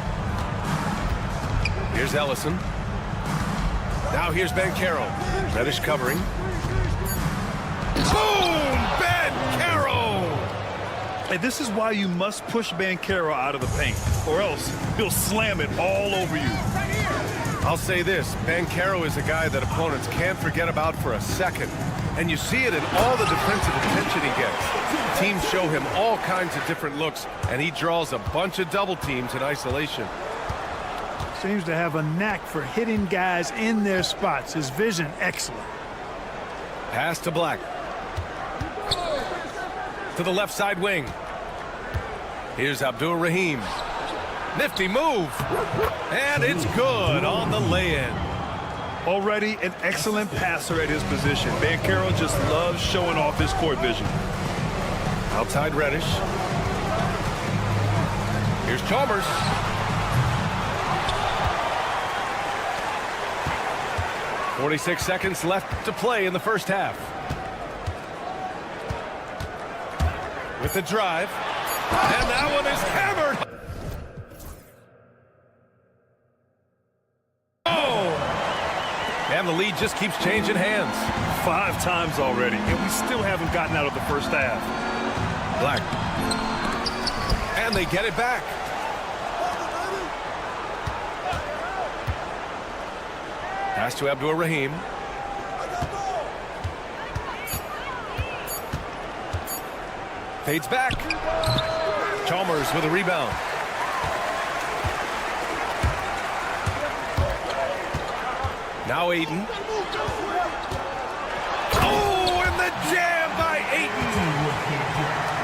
Here's Ellison. Now here's Bencaro. Reddish covering. Boom! Bencaro! And this is why you must push Bencaro out of the paint, or else he'll slam it all over you. I'll say this, Bencaro is a guy that opponents can't forget about for a second. And you see it in all the defensive attention he gets. Teams show him all kinds of different looks, and he draws a bunch of double teams in isolation. Seems to have a knack for hitting guys in their spots. His vision, excellent. Pass to Black. To the left side wing. Here's Abdul Rahim. Nifty move. And it's good on the lay-in. Already an excellent passer at his position. Bencaro just loves showing off his court vision. Outside Reddish. Here's Chalmers. .46 seconds left to play in the first half. With the drive. And that one is hammered. And the lead just keeps changing hands. 5 times already, and we still haven't gotten out of the first half. Black. And they get it back. Pass to Abdul Rahim. Fades back. Chalmers with a rebound. Now Ayton. Oh, and the jam by Ayton.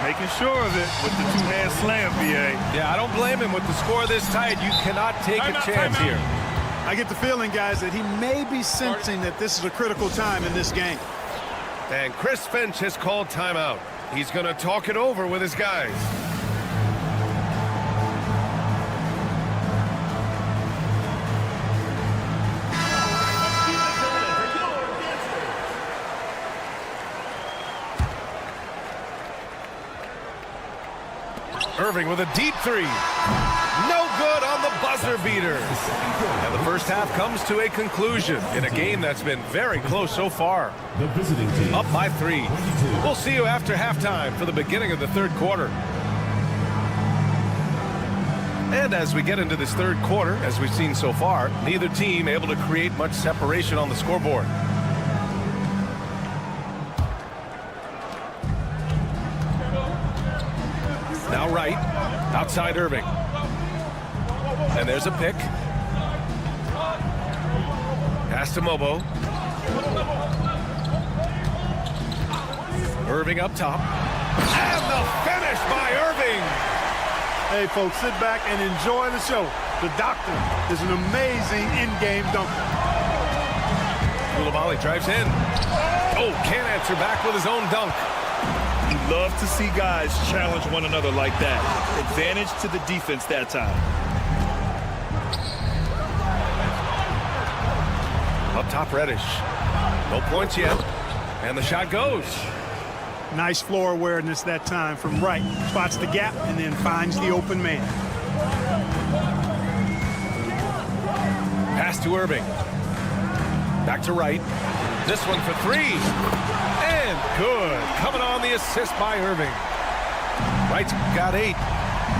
Making sure of it with the 2-hand slam, BA. Yeah, I don't blame him with the score this tight. You cannot take a chance here. I get the feeling, guys, that he may be sensing that this is a critical time in this game. And Chris Finch has called timeout. He's going to talk it over with his guys. Irving with a deep 3. No good on the buzzer beater. And the first half comes to a conclusion in a game that's been very close so far. The visiting team. Up by 3. We'll see you after halftime for the beginning of the third quarter. And as we get into this third quarter, as we've seen so far, neither team able to create much separation on the scoreboard. Now Wright, outside Irving. And there's a pick. Pass to Mobo. Irving up top. And the finish by Irving. Hey, folks, sit back and enjoy the show. The doctor is an amazing in-game dunker. Koulibaly drives in. Oh, can't answer back with his own dunk. You love to see guys challenge one another like that. Advantage to the defense that time. Up top, Reddish. No points yet. And the shot goes. Nice floor awareness that time from Wright. Spots the gap and then finds the open man. Pass to Irving. Back to Wright. This one for 3. And good. Coming on the assist by Irving. Wright's got 8.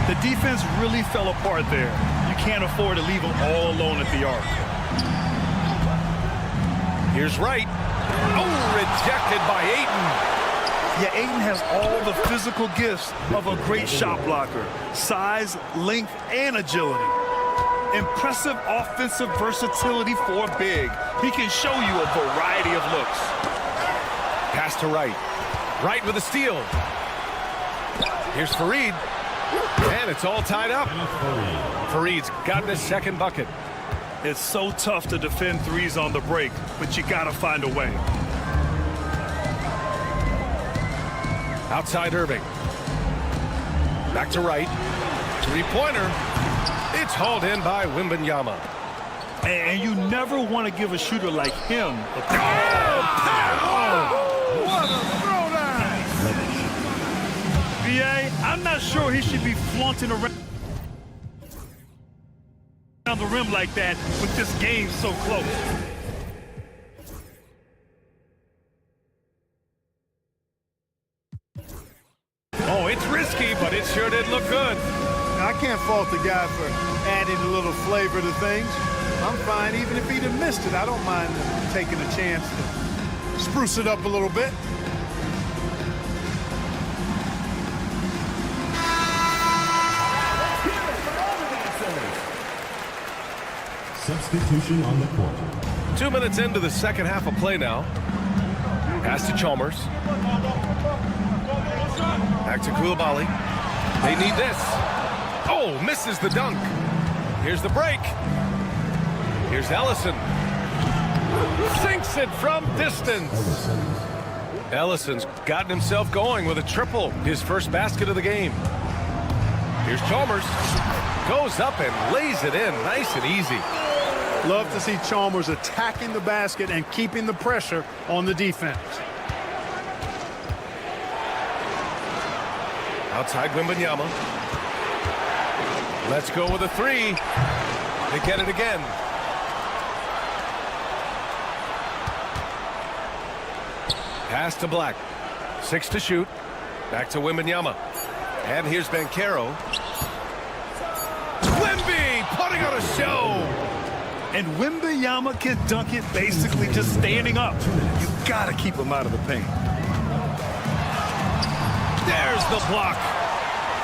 The defense really fell apart there. You can't afford to leave them all alone at the arc. Here's Wright. Oh, rejected by Ayton. Yeah, Ayton has all the physical gifts of a great shot blocker. Size, length, and agility. Impressive offensive versatility for a big. He can show you a variety of looks. Pass to Wright. Wright with a steal. Here's Fareed. And it's all tied up. Fareed's gotten his second bucket. It's so tough to defend threes on the break, but you gotta find a way. Outside Irving. Back to Wright. Three-pointer. It's hauled in by Wembanyama. And you never want to give a shooter like him a What a throwdown! VA, I'm not sure he should be flaunting around the rim like that with this game so close. Oh, it's risky, but it sure did look good. I can't fault the guy for adding a little flavor to things. I'm fine, even if he'd have missed it. I don't mind taking a chance to spruce it up a little bit. Substitution on the court. 2 minutes into the second half of play now. Pass to Chalmers. Back to Koulibaly. They need this. Oh, misses the dunk. Here's the break. Here's Ellison. Sinks it from distance. Ellison's gotten himself going with a triple. His first basket of the game. Here's Chalmers. Goes up and lays it in nice and easy. Love to see Chalmers attacking the basket and keeping the pressure on the defense. Outside Wembanyama. Let's go with a three. They get it again. Pass to Black. 6 to shoot. Back to Wembanyama. And here's Banchero. Wemby putting on a show. And Wembanyama can dunk it basically just standing up. You gotta keep him out of the paint. There's the block.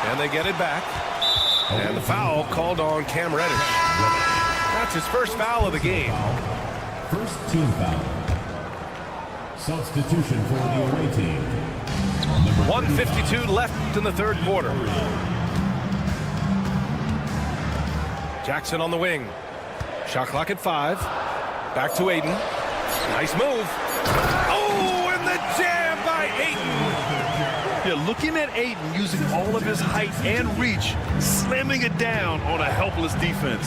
And they get it back. And the foul called on Cam Reddish. That's his first foul of the game. First team foul. Substitution for the away team. 1:52 left in the third quarter. Jackson on the wing. Shot clock at 5. Back to Ayton. Nice move. Oh, and the jam by Ayton. Yeah, looking at Ayton using all of his height and reach, slamming it down on a helpless defense.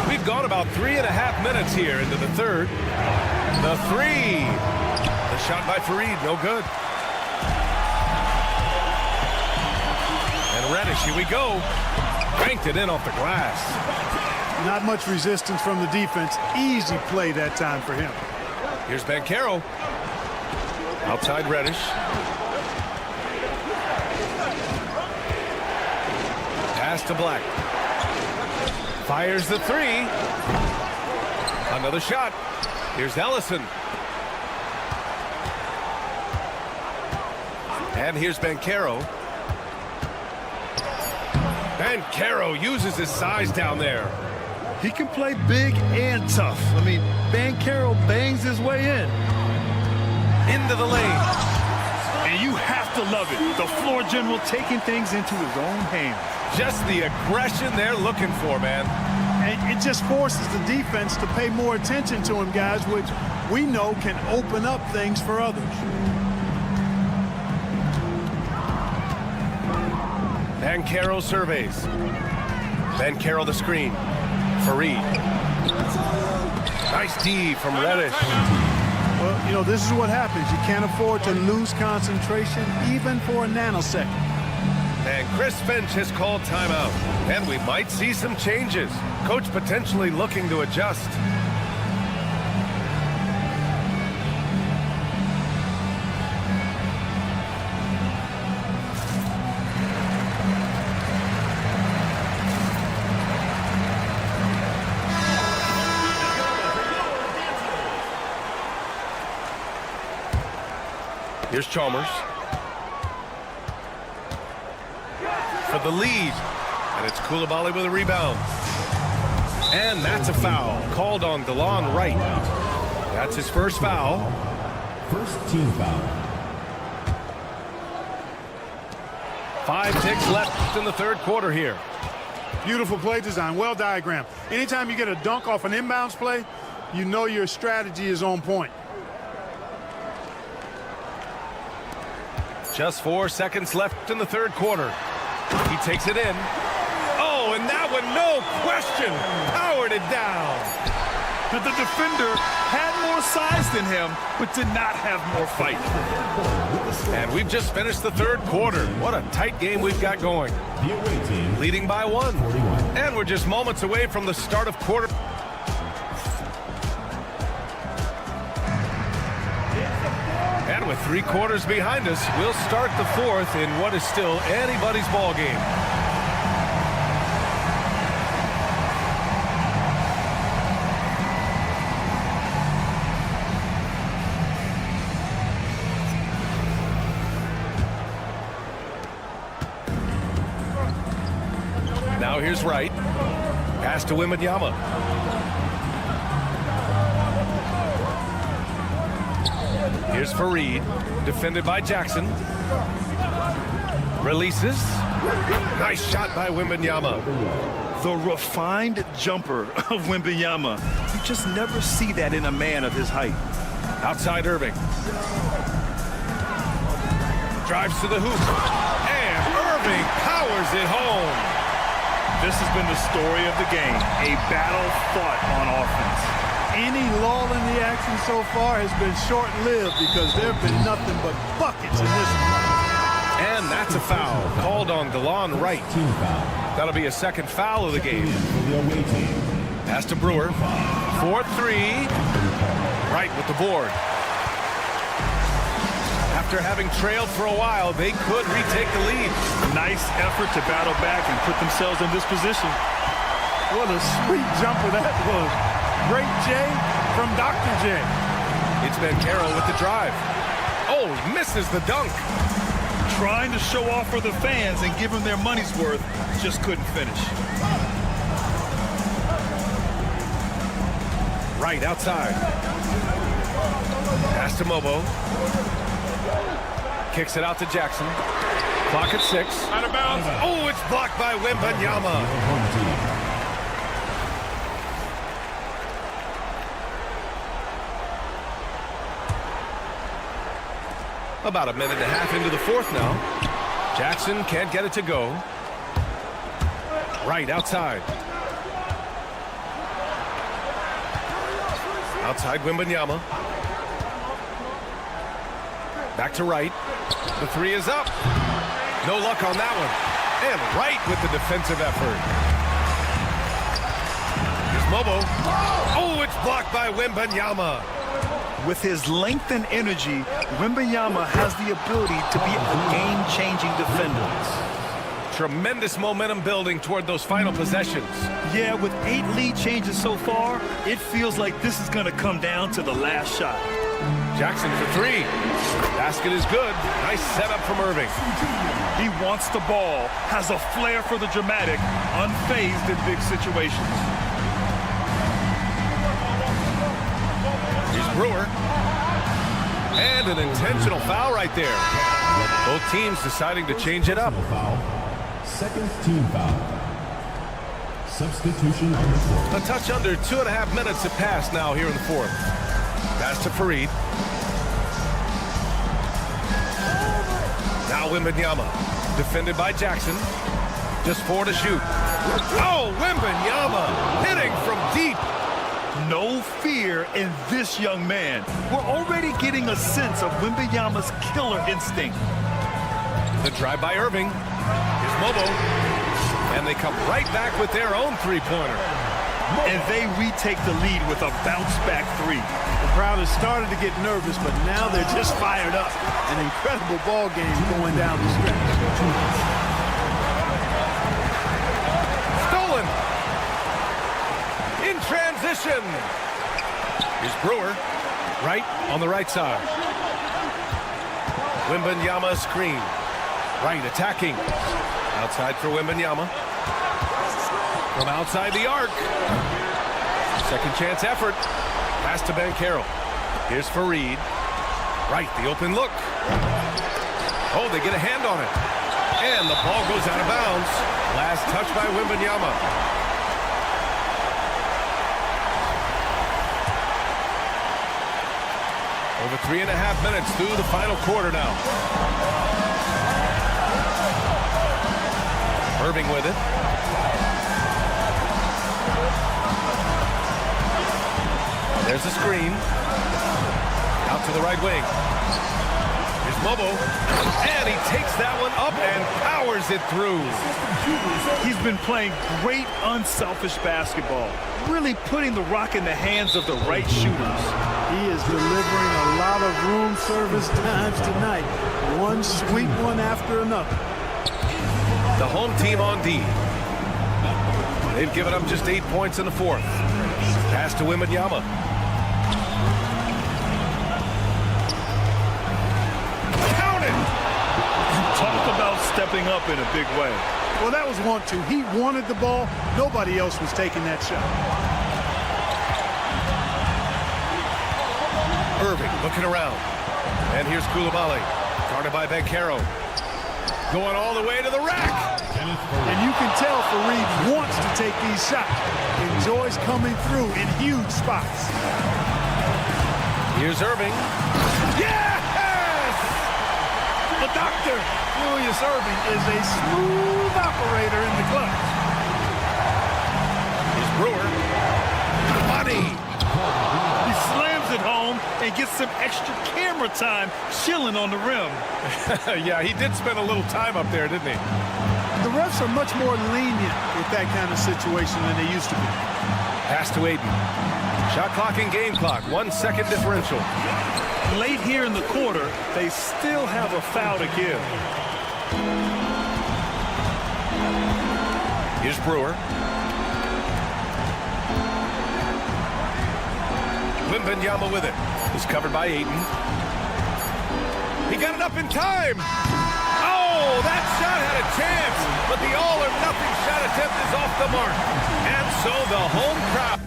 We've gone about 3.5 minutes here into the third. The three. The shot by Fareed, no good. And Reddish, here we go. Banked it in off the glass. Not much resistance from the defense. Easy play that time for him. Here's Banchero. Outside Reddish. Pass to Black. Fires the three. Another shot. Here's Ellison. And here's Banchero. Banchero uses his size down there. He can play big and tough. I mean, Banchero bangs his way in. Into the lane. And you have to love it. The floor general taking things into his own hands. Just the aggression they're looking for, man. And it just forces the defense to pay more attention to him, guys, which we know can open up things for others. Banchero surveys. Banchero the screen. Fareed. Nice D from Reddish. Well, you know, this is what happens. You can't afford to lose concentration even for a nanosecond. And Chris Finch has called timeout. And we might see some changes. Coach potentially looking to adjust. Here's Chalmers. For the lead. And it's Koulibaly with a rebound. And that's a foul. Called on DeLon Wright. That's his first foul. First team foul. 5 ticks left in the third quarter here. Beautiful play design, well diagrammed. Anytime you get a dunk off an inbounds play, you know your strategy is on point. Just 4 seconds left in the third quarter. He takes it in. Oh, and that one, no question, powered it down. The defender had more size than him, but did not have more fight. And we've just finished the third quarter. What a tight game we've got going. The away team Leading by 1. 41. And we're just moments away from the start of quarter. And with 3 quarters behind us, we'll start the fourth in what is still anybody's ball game. Now here's Wright. Pass to Wembanyama. Here's Fareed, defended by Jackson. Releases. Nice shot by Wembanyama. The refined jumper of Wembanyama. You just never see that in a man of his height. Outside Irving. Drives to the hoop. And Irving powers it home. This has been the story of the game, a battle fought on offense. Any lull in the action so far has been short-lived because there have been nothing but buckets in this one. And that's a foul called on DeLon Wright. Team foul. That'll be a second foul of the game. For the away team. Pass to Brewer. 4-3. Wright with the board. After having trailed for a while, they could retake the lead. Nice effort to battle back and put themselves in this position. What a sweet jumper that was. Great J from Dr. J. It's been Carroll with the drive. Oh, misses the dunk. Trying to show off for the fans and give them their money's worth, just couldn't finish. Right outside. Pass to Mobo. Kicks it out to Jackson. Clock at 6. Out of bounds. Oh, it's blocked by Wembanyama. About a minute and a half into the fourth now. Jackson can't get it to go. Right outside. Outside Wembanyama. Back to Wright. The 3 is up. No luck on that one. And Wright with the defensive effort. Here's Mobo. Oh, it's blocked by Wembanyama. With his length and energy, Wembanyama has the ability to be a game-changing defender. Tremendous momentum building toward those final possessions. Yeah, with 8 lead changes so far, it feels like this is going to come down to the last shot. Jackson for 3. Basket is good. Nice setup from Irving. He wants the ball, has a flair for the dramatic, unfazed in big situations. Here's Brewer. And an intentional foul right there. Both teams deciding to change it up. Foul. Second team foul. Substitution on the court. A touch under 2.5 minutes have passed now here in the fourth. Pass to Fareed. Now Wembanyama, defended by Jackson. Just 4 to shoot. Oh, Wembanyama hitting from deep. No fear in this young man. We're already getting a sense of Wembanyama's killer instinct. The drive by Irving. Here's Mobo. And they come right back with their own three-pointer. And they retake the lead with a bounce-back 3. The crowd has started to get nervous, but now they're just fired up. An incredible ball game going down the stretch. Stolen. In transition. Here's Brewer. Right on the right side. Wembanyama screen. Right, attacking. Outside for Wembanyama. From outside the arc. Second chance effort. Pass to Banchero. Here's Fareed. Right, the open look. Oh, they get a hand on it. And the ball goes out of bounds. Last touch by Wembanyama. Over 3.5 minutes through the final quarter now. Irving with it. There's the screen. Out to the right wing. Here's Mobo. And he takes that one up and powers it through. He's been playing great unselfish basketball. Really putting the rock in the hands of the right shooters. He is delivering a lot of room service times tonight. One sweet one after another. The home team on D. They've given up just 8 points in the fourth. Pass to Wembanyama. Count it! Talk about stepping up in a big way. Well, that was 1-2. He wanted the ball. Nobody else was taking that shot. Irving looking around. And here's Coulibaly. Guarded by Banchero. Going all the way to the rack. And you can tell Fareed wants to take these shots. Enjoys coming through in huge spots. Here's Irving. Yes! The doctor, Julius Irving, is a smooth operator in the clutch. Here's Brewer. Money. He slams it home and gets some extra camera time chilling on the rim. Yeah, he did spend a little time up there, didn't he? The refs are much more lenient with that kind of situation than they used to be. Pass to Aiden. Shot clock and game clock. 1 second differential. Late here in the quarter, they still have a foul to give. Here's Brewer. Wembanyama with it. Is covered by Aiden. He got it up in time. Oh, that shot had a chance, but the all-or-nothing shot attempt is off the mark. And so the home crowd.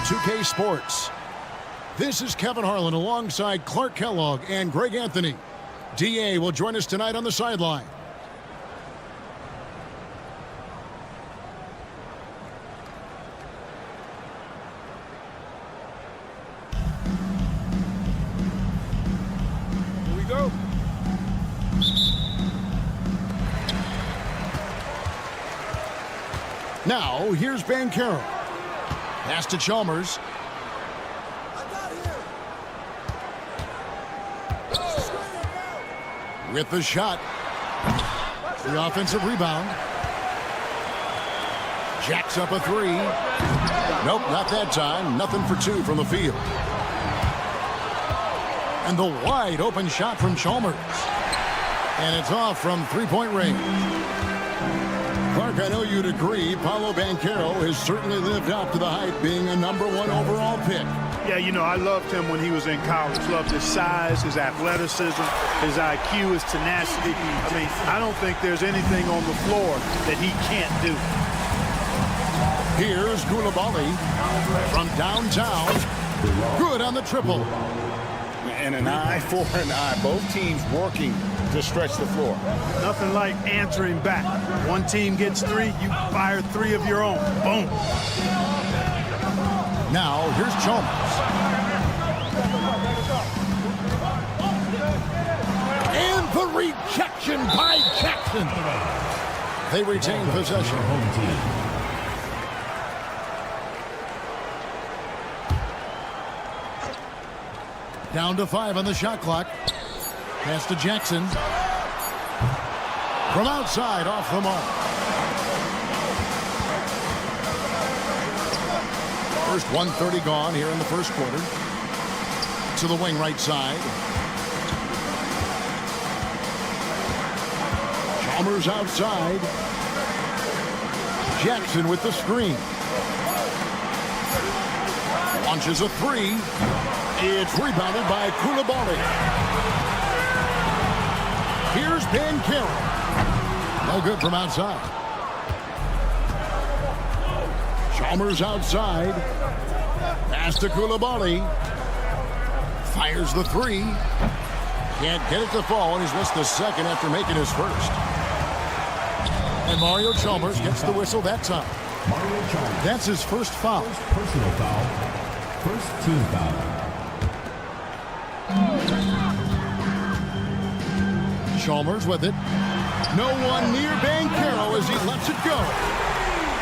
2K Sports. This is Kevin Harlan alongside Clark Kellogg and Greg Anthony. DA will join us tonight on the sideline. Here we go. Now, here's Bancaro. Pass to Chalmers. With the shot. The offensive rebound. Jacks up a three. Nope, not that time. Nothing for two from the field. And the wide open shot from Chalmers. And it's off from three-point range. Clark, I know you'd agree, Paolo Bancaro has certainly lived up to the hype, being a #1 overall pick. Yeah, you know, I loved him when he was in college. Loved his size, his athleticism, his IQ, his tenacity. I mean, I don't think there's anything on the floor that he can't do. Here's Koulibaly from downtown. Good on the triple. And an eye for an eye. Both teams working to stretch the floor. Nothing like answering back. One team gets three, you fire three of your own. Boom. Now, here's Chalmers. And the rejection by Jackson. They retain possession. Home team. Down to 5 on the shot clock. Pass to Jackson. From outside, off the mark. First 1:30 gone here in the first quarter. To the wing right side. Chalmers outside. Jackson with the screen. Launches a three. It's rebounded by Koulibaly. Here's Bancaro. No good from outside. Chalmers outside. Pass to Koulibaly. Fires the three. Can't get it to fall, and he's missed the second after making his first. And Mario Chalmers gets the whistle that time. Mario Chalmers. That's his first foul. First personal foul. First team foul. Chalmers with it. No one near Bancaro as he lets it go.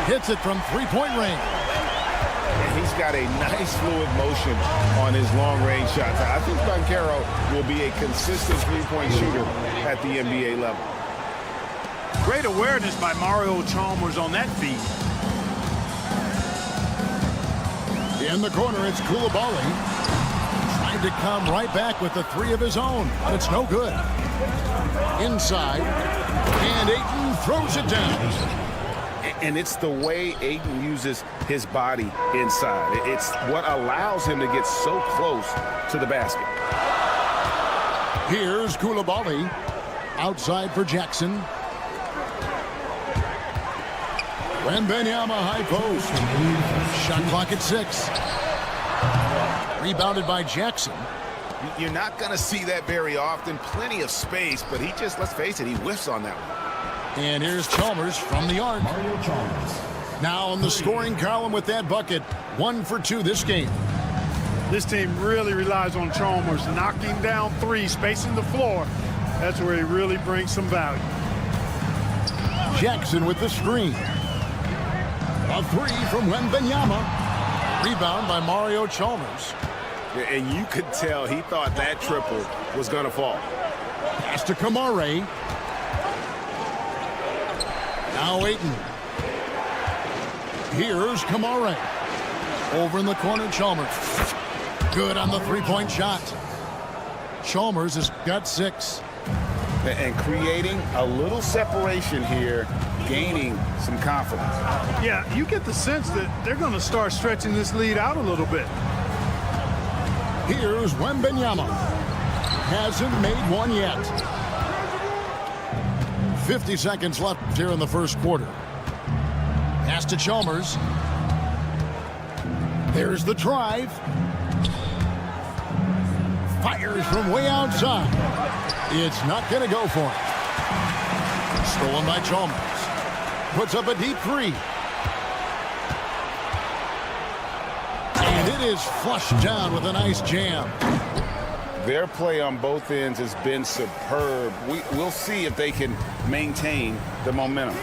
Hits it from three-point range. And he's got a nice fluid motion on his long-range shots. I think Bancaro will be a consistent three-point shooter at the NBA level. Great awareness by Mario Chalmers on that feed. In the corner, it's Koulibaly. Trying to come right back with the three of his own, but it's no good. Inside, and Ayton throws it down. And it's the way Ayton uses his body inside. It's what allows him to get so close to the basket. Here's Koulibaly. Outside for Jackson. Wembanyama high post. Shot clock at 6. Rebounded by Jackson. You're not going to see that very often. Plenty of space, but he just, let's face it, he whiffs on that one. And here's Chalmers from the arc. Mario Chalmers. Now in the scoring column with that bucket. 1 for 2 this game. This team really relies on Chalmers knocking down three, spacing the floor. That's where he really brings some value. Jackson with the screen. A three from Wembanyama. Rebound by Mario Chalmers. And you could tell he thought that triple was going to fall. Pass to Kamare. Now Ayton. Here's Kamare. Over in the corner, Chalmers. Good on the three-point shot. Chalmers has got 6. And creating a little separation here, gaining some confidence. Yeah, you get the sense that they're going to start stretching this lead out a little bit. Here's Wembanyama. Hasn't made one yet. 50 seconds left here in the first quarter. Pass to Chalmers. There's the drive. Fires from way outside. It's not going to go for it. Stolen by Chalmers. Puts up a deep three. And it is flushed down with a nice jam. Their play on both ends has been superb. We'll see if they can maintain the momentum.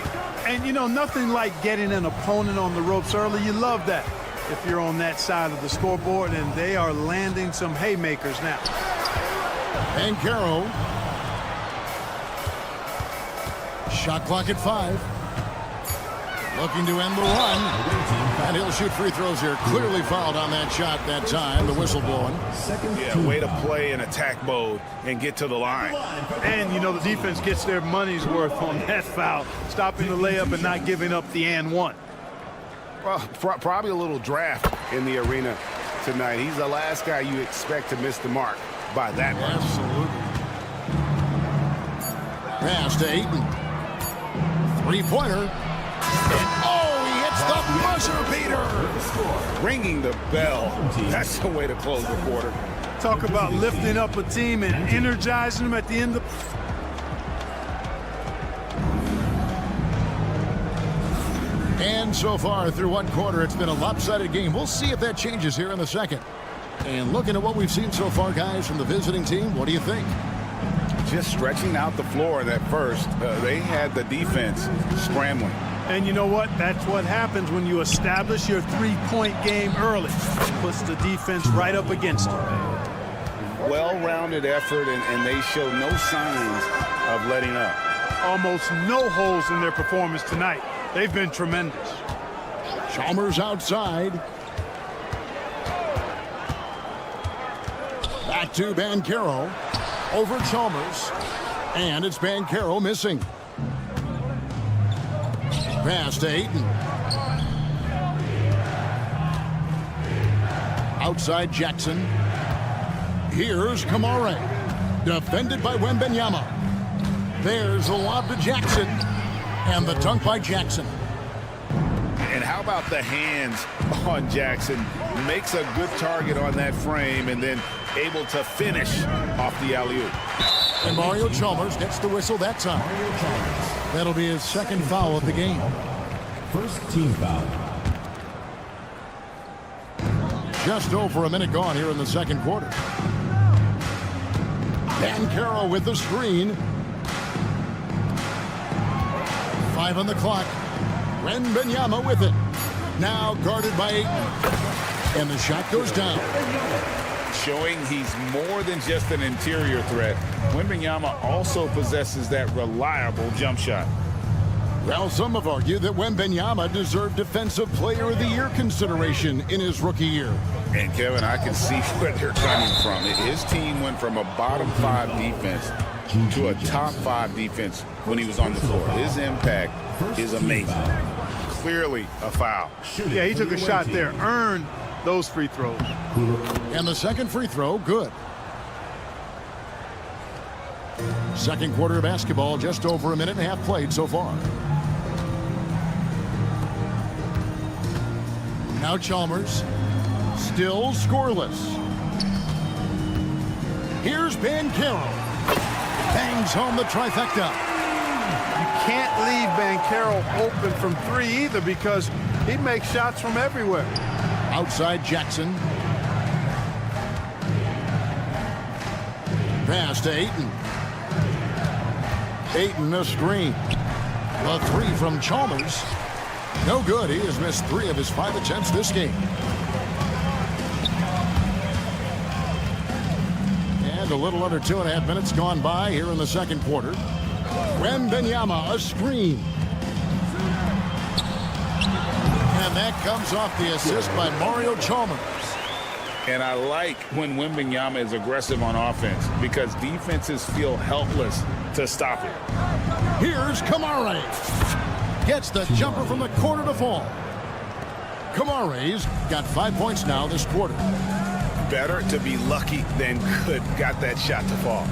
And, you know, nothing like getting an opponent on the ropes early. You love that if you're on that side of the scoreboard, and they are landing some haymakers now. Bancaro. Shot clock at 5. Looking to end the run. And he'll shoot free throws here. Clearly fouled on that shot that time. The whistle blowing. Yeah, way to play in attack mode and get to the line. And, you know, the defense gets their money's worth on that foul, stopping the layup and not giving up the and one. Well, probably a little draft in the arena tonight. He's the last guy you expect to miss the mark by that much. Absolutely. Pass to Ayton. Three-pointer. Oh, he hits the buzzer beater. Ringing the bell. That's the way to close the quarter. Talk about lifting up a team and energizing them at the end of... And so far through one quarter, it's been a lopsided game. We'll see if that changes here in the second. And looking at what we've seen so far, guys, from the visiting team, what do you think? Just stretching out the floor in that first. They had the defense scrambling. And you know what? That's what happens when you establish your three-point game early. Puts the defense right up against it. Well-rounded effort, and they show no signs of letting up. Almost no holes in their performance tonight. They've been tremendous. Chalmers outside. Back to Bancaro. Over Chalmers. And it's Bancaro missing. Pass to Ayton. Outside Jackson. Here's Kamare. Defended by Wembanyama. There's a lob to Jackson. And the dunk by Jackson. And how about the hands on Jackson? Makes a good target on that frame and then able to finish off the alley-oop. And Mario Chalmers gets the whistle that time. That'll be his second foul of the game. First team foul. Just over a minute gone here in the second quarter. Bancaro with the screen. 5 on the clock. Wembanyama with it. Now guarded by Ayton. And the shot goes down. Showing he's more than just an interior threat. Wembanyama also possesses that reliable jump shot. Well, some have argued that Wembanyama deserved Defensive Player of the Year consideration in his rookie year. And, Kevin, I can see where they're coming from. His team went from a bottom 5 defense to a top 5 defense when he was on the floor. His impact is amazing. Clearly a foul. Yeah, he took a shot there. Earned those free throws. And the second free throw, good. Second quarter of basketball, just over a minute and a half played so far. Now Chalmers, still scoreless. Here's Bancaro. Bangs home the trifecta. You can't leave Bancaro open from 3 either because he makes shots from everywhere. Outside Jackson. Pass to Ayton. Ayton a screen. The 3 from Chalmers. No good. He has missed 3 of his 5 attempts this game. And a little under 2.5 minutes gone by here in the second quarter. Wembanyama a screen. And that comes off the assist by Mario Chalmers. And I like when Wembanyama is aggressive on offense because defenses feel helpless to stop it. Here's Kamare. Gets the jumper from the corner to fall. Kamare's got 5 points now this quarter. Better to be lucky than good. Got that shot to fall.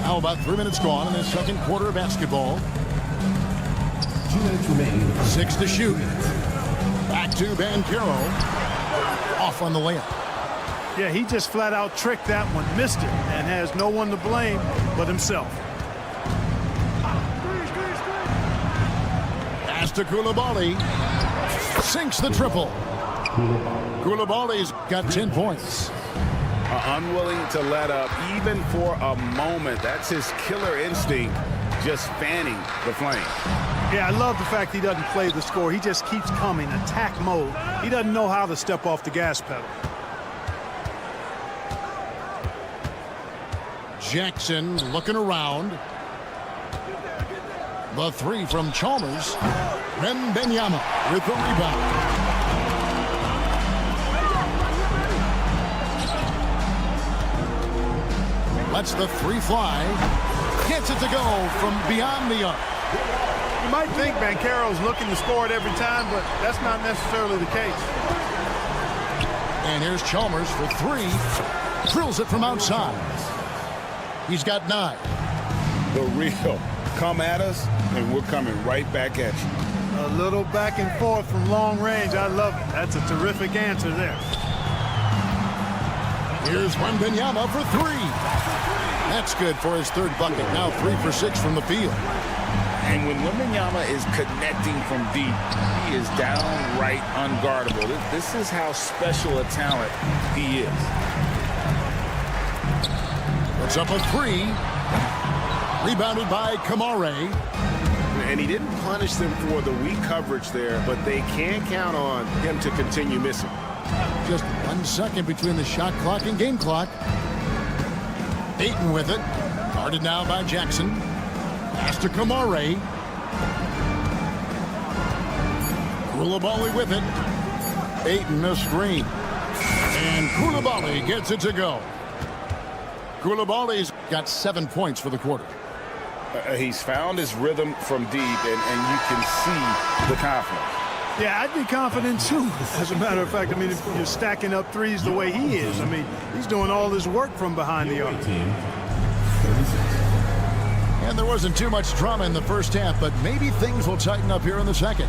How about 3 minutes gone in the second quarter of basketball? 2 minutes remaining. 6 to shoot. Back to Banchero. Off on the layup. Yeah, he just flat out tricked that one, missed it, and has no one to blame but himself. Pass to Koulibaly. Sinks the triple. Koulibaly's got 10 points. Unwilling to let up even for a moment. That's his killer instinct, just fanning the flame. Yeah, I love the fact he doesn't play the score. He just keeps coming, attack mode. He doesn't know how to step off the gas pedal. Jackson looking around. The three from Chalmers. Benyama with the rebound. Lets the three fly. Gets it to go from beyond the arc. You might think Banchero's looking to score it every time, but that's not necessarily the case. And here's Chalmers for three. Drills it from outside. He's got 9. The real come at us, and we're coming right back at you. A little back and forth from long range. I love it. That's a terrific answer there. Here's Benyama for 3. That's good for his 3rd bucket. Now 3 for 6 from the field. And when Wembanyama is connecting from deep, he is downright unguardable. This is how special a talent he is. Puts up a 3. Rebounded by Kamare. And he didn't punish them for the weak coverage there, but they can count on him to continue missing. Just 1 second between the shot clock and game clock. Ayton with it. Guarded now by Jackson. Pass to Kamare. Koulibaly with it. Ayton a screen. And Koulibaly gets it to go. Koulibaly's got 7 points for the quarter. He's found his rhythm from deep, and you can see the confidence. Yeah, I'd be confident too. As a matter of fact, I mean, if you're stacking up threes the way he is, I mean, he's doing all his work from behind the arc. And there wasn't too much drama in the first half, but maybe things will tighten up here in the second.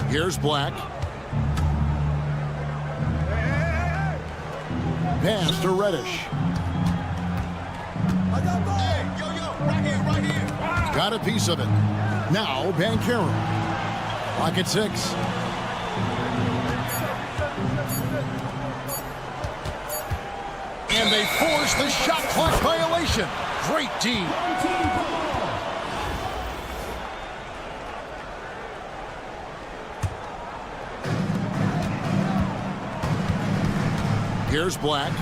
Here's Black. Pass to Reddish. Got a piece of it. Now Banchero. Clock at 6. And they force the shot clock violation. Great team. Here's Black.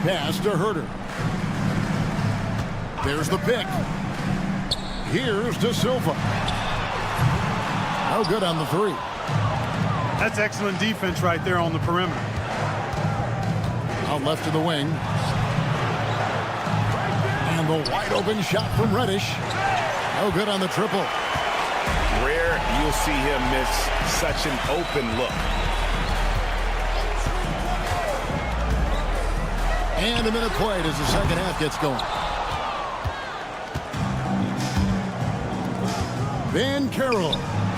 Pass to Herter. There's the pick. Here's De Silva. No good on the 3. That's excellent defense right there on the perimeter. Out left to the wing. And the wide open shot from Reddish. No good on the triple. Rare you'll see him miss such an open look. And a minute played as the second half gets going. Banchero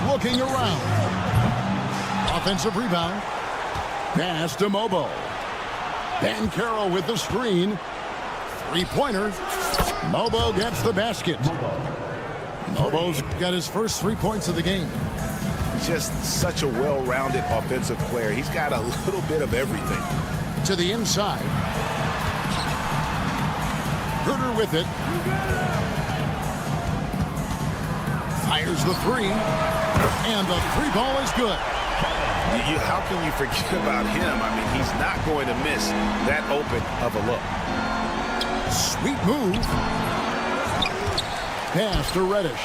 looking around. Offensive rebound. Pass to Mobo. Banchero with the screen. 3-pointer. Mobo gets the basket. Mobo's got his first 3 points of the game. Just such a well-rounded offensive player. He's got a little bit of everything. To the inside. Herter with it. Fires the 3. And the 3 ball is good. How can you forget about him? I mean, he's not going to miss that open of a look. Sweet move. Pass to Reddish.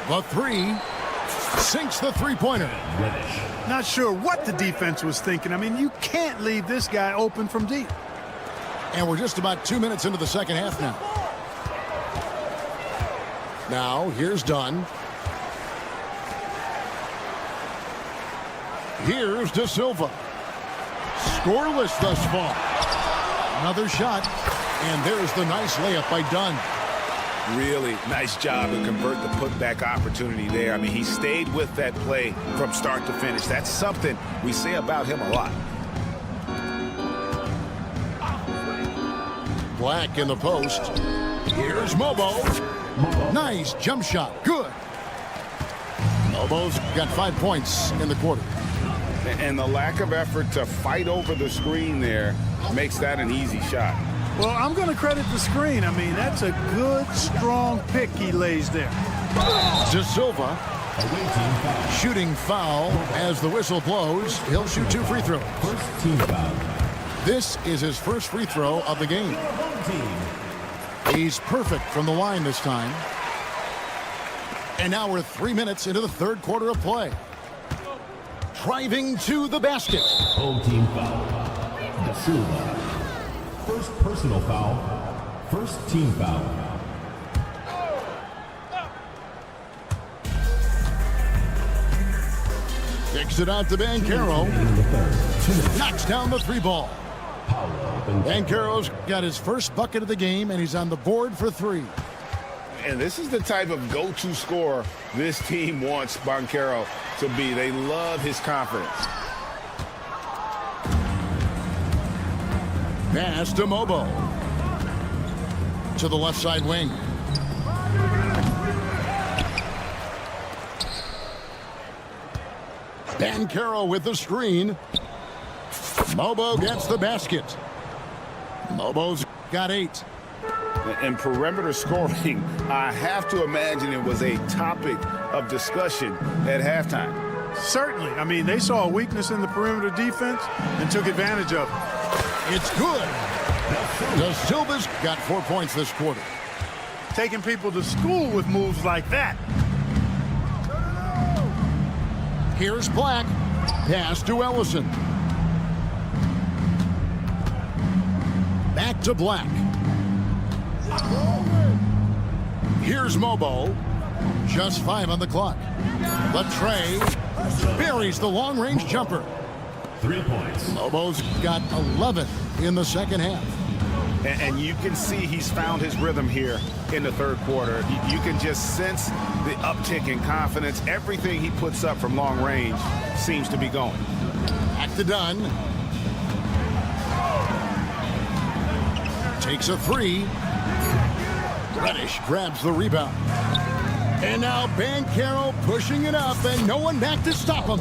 The 3. Sinks the 3-pointer. Not sure what the defense was thinking. I mean, you can't leave this guy open from deep. And we're just about 2 minutes into the second half now. Now, here's Dunn. Here's De Silva. Scoreless thus far. Another shot, and there's the nice layup by Dunn. Really nice job to convert the putback opportunity there. I mean, he stayed with that play from start to finish. That's something we say about him a lot. Black in the post. Here's Mobo. Nice jump shot. Good. Mobo's got 5 points in the quarter. And the lack of effort to fight over the screen there makes that an easy shot. Well, I'm going to credit the screen. I mean, that's a good, strong pick he lays there. De Silva. Shooting foul as the whistle blows. He'll shoot 2 free throws. First team foul. This is his first free throw of the game. He's perfect from the line this time. And now we're 3 minutes into the third quarter of play. Driving to the basket. Home team foul. De Silva. First personal foul. First team foul. Kicks it out to Banchero. Knocks down the 3 ball. Banchero's got his first bucket of the game, and he's on the board for 3. And this is the type of go-to scorer this team wants Banchero to be. They love his confidence. Pass to Mobo. To the left side wing. Banchero with the screen. Mobo gets the basket. Mobo's got 8. And perimeter scoring, I have to imagine it was a topic of discussion at halftime. Certainly. I mean, they saw a weakness in the perimeter defense and took advantage of it. It's good. De Silva's got 4 points this quarter. Taking people to school with moves like that. Here's Black. Pass to Ellison. Back to Black. Here's Mobo. Just 5 on the clock. Latrey buries the long-range jumper. 3 points. Mobo's got 11 in the second half. And you can see he's found his rhythm here in the third quarter. You can just sense the uptick in confidence. Everything he puts up from long range seems to be going. Back to Dunn. Takes a 3. Reddish grabs the rebound. And now Banchero pushing it up, and no one back to stop him.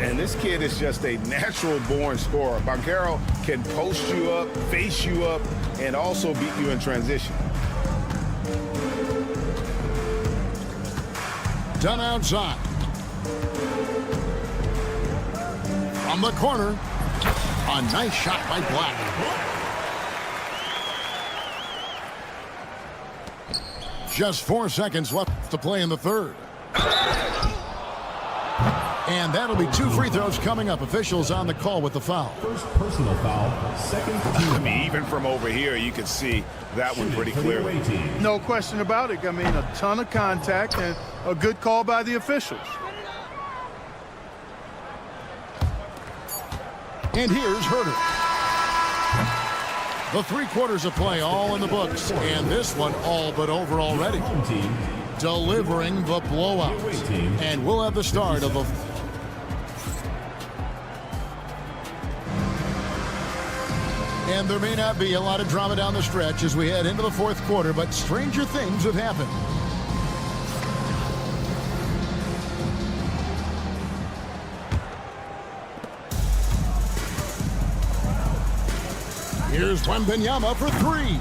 And this kid is just a natural-born scorer. Banchero can post you up, face you up, and also beat you in transition. Dunn outside. From the corner. A nice shot by Black. Just 4 seconds left to play in the third. And that'll be 2 free throws coming up. Officials on the call with the foul. First personal foul. Second team. I mean, even from over here, you can see that one pretty clearly. No question about it. I mean, a ton of contact and a good call by the officials. And here's Herter. The 3 quarters of play all in the books, and this one all but over already. Delivering the blowout. And we'll have the start of the... And there may not be a lot of drama down the stretch as we head into the fourth quarter, but stranger things have happened. Here's Wembanyama for 3.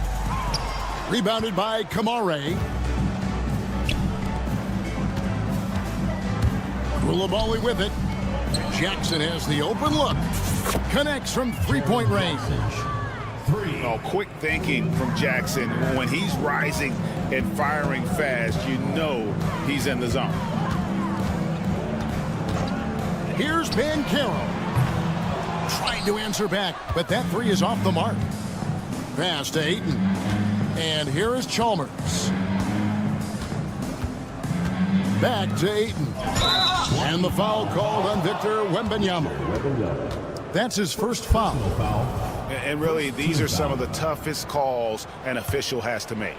Rebounded by Kamare. Koulibaly with it. Jackson has the open look. Connects from 3-point range. Oh, quick thinking from Jackson. When he's rising and firing fast, you know he's in the zone. Here's Banchero. Trying to answer back, but that 3 is off the mark. Pass to Ayton. And here is Chalmers. Back to Ayton. And the foul called on Victor Wembanyama. That's his first foul. And really, these are some of the toughest calls an official has to make.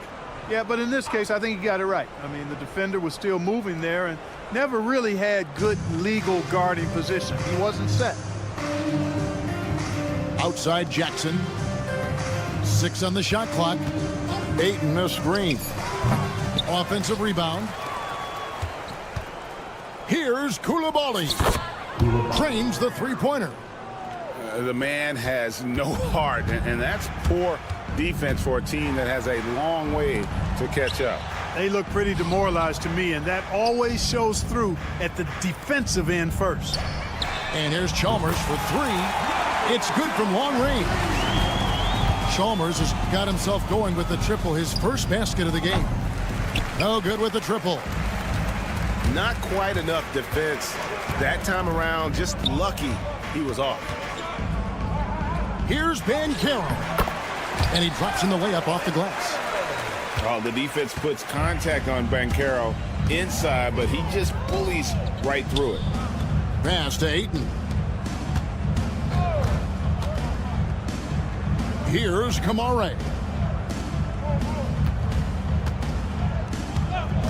Yeah, but in this case, I think he got it right. I mean, the defender was still moving there and never really had good legal guarding position. He wasn't set. Outside Jackson. 6 on the shot clock. Ayton a screen. Offensive rebound. Here's Koulibaly. Trains the three-pointer. The man has no heart, and that's poor defense for a team that has a long way to catch up. They look pretty demoralized to me, and that always shows through at the defensive end first. And here's Chalmers for 3. It's good from long range. Chalmers has got himself going with the triple, his first basket of the game. No good with the triple. Not quite enough defense that time around. Just lucky he was off. Here's Banchero. And he drops in the layup off the glass. Oh, the defense puts contact on Banchero inside, but he just bullies right through it. Pass to Ayton. Here's Kamare.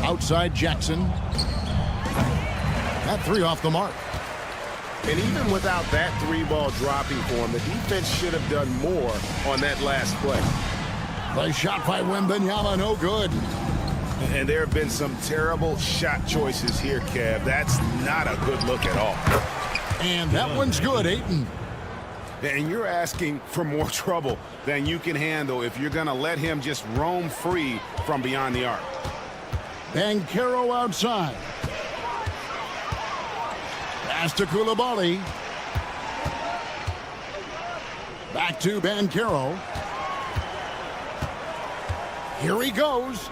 Outside Jackson. That 3 off the mark. And even without that 3-ball dropping for him, the defense should have done more on that last play. The shot by Wembanyama, no good. And there have been some terrible shot choices here, Kev. That's not a good look at all. And that one's good, Ayton. And you're asking for more trouble than you can handle if you're going to let him just roam free from beyond the arc. Banchero outside. Pass to Koulibaly. Back to Banchero. Here he goes.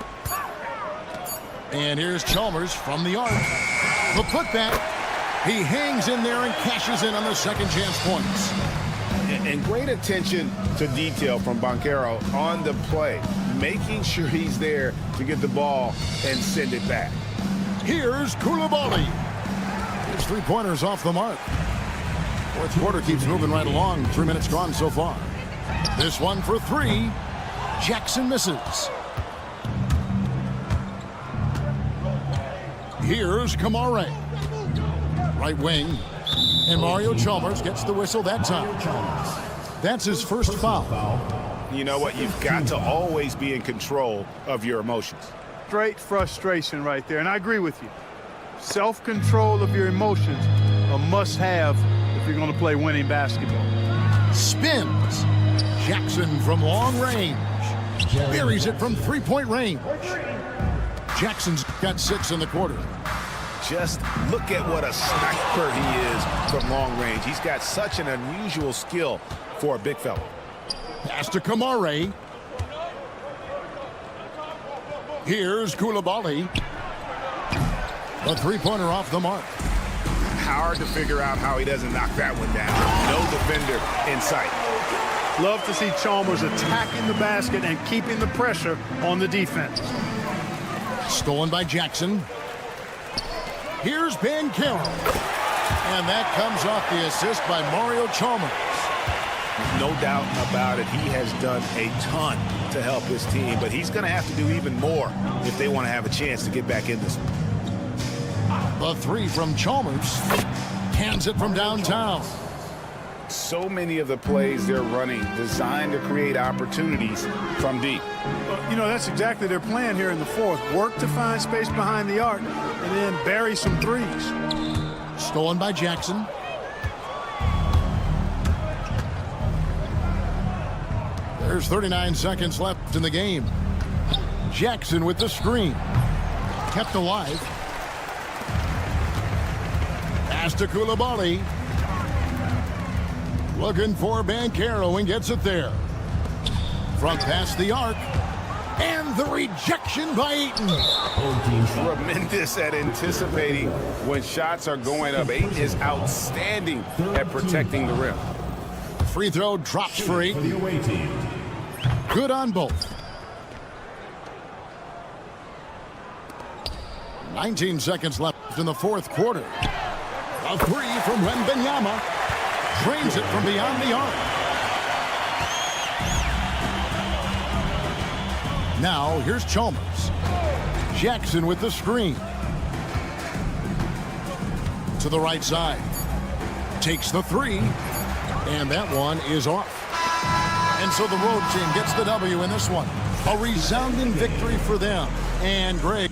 And here's Chalmers from the arc. The putback. He hangs in there and cashes in on the second chance points. And great attention to detail from Banchero on the play, making sure he's there to get the ball and send it back. Here's Koulibaly. His 3-pointers off the mark. Fourth quarter keeps moving right along. 3 minutes gone so far. This one for 3. Jackson misses. Here's Kamare. Right wing. And Mario Chalmers gets the whistle that time. That's his first foul. You know what? You've got to always be in control of your emotions. Straight frustration right there, and I agree with you. Self-control of your emotions, a must-have if you're going to play winning basketball. Spins. Jackson from long range. Buries it from 3-point range. Jackson's got 6 in the quarter. Just look at what a sniper he is from long range. He's got such an unusual skill for a big fella. Pass to Kamare. Here's Koulibaly. A 3-pointer off the mark. Hard to figure out how he doesn't knock that one down. No defender in sight. Love to see Chalmers attacking the basket and keeping the pressure on the defense. Stolen by Jackson. Here's Banchero. And that comes off the assist by Mario Chalmers. No doubt about it. He has done a ton to help his team, but he's going to have to do even more if they want to have a chance to get back in this one. The 3 from Chalmers. Hands it from downtown. So many of the plays they're running designed to create opportunities from deep. You know, that's exactly their plan here in the fourth. Work to find space behind the arc and then bury some threes. Stolen by Jackson. There's 39 seconds left in the game. Jackson with the screen. Kept alive. Pass to Koulibaly. Looking for Banchero and gets it there. From past the arc. And the rejection by Ayton. Tremendous at anticipating when shots are going up. Ayton is outstanding at protecting the rim. Free throw drops for Ayton. Good on both. 19 seconds left in the fourth quarter. A 3 from Wembanyama. Drains it from beyond the arc. Now, here's Chalmers. Jackson with the screen. To the right side. Takes the three. And that one is off. And so the road team gets the W in this one. A resounding victory for them. And Greg.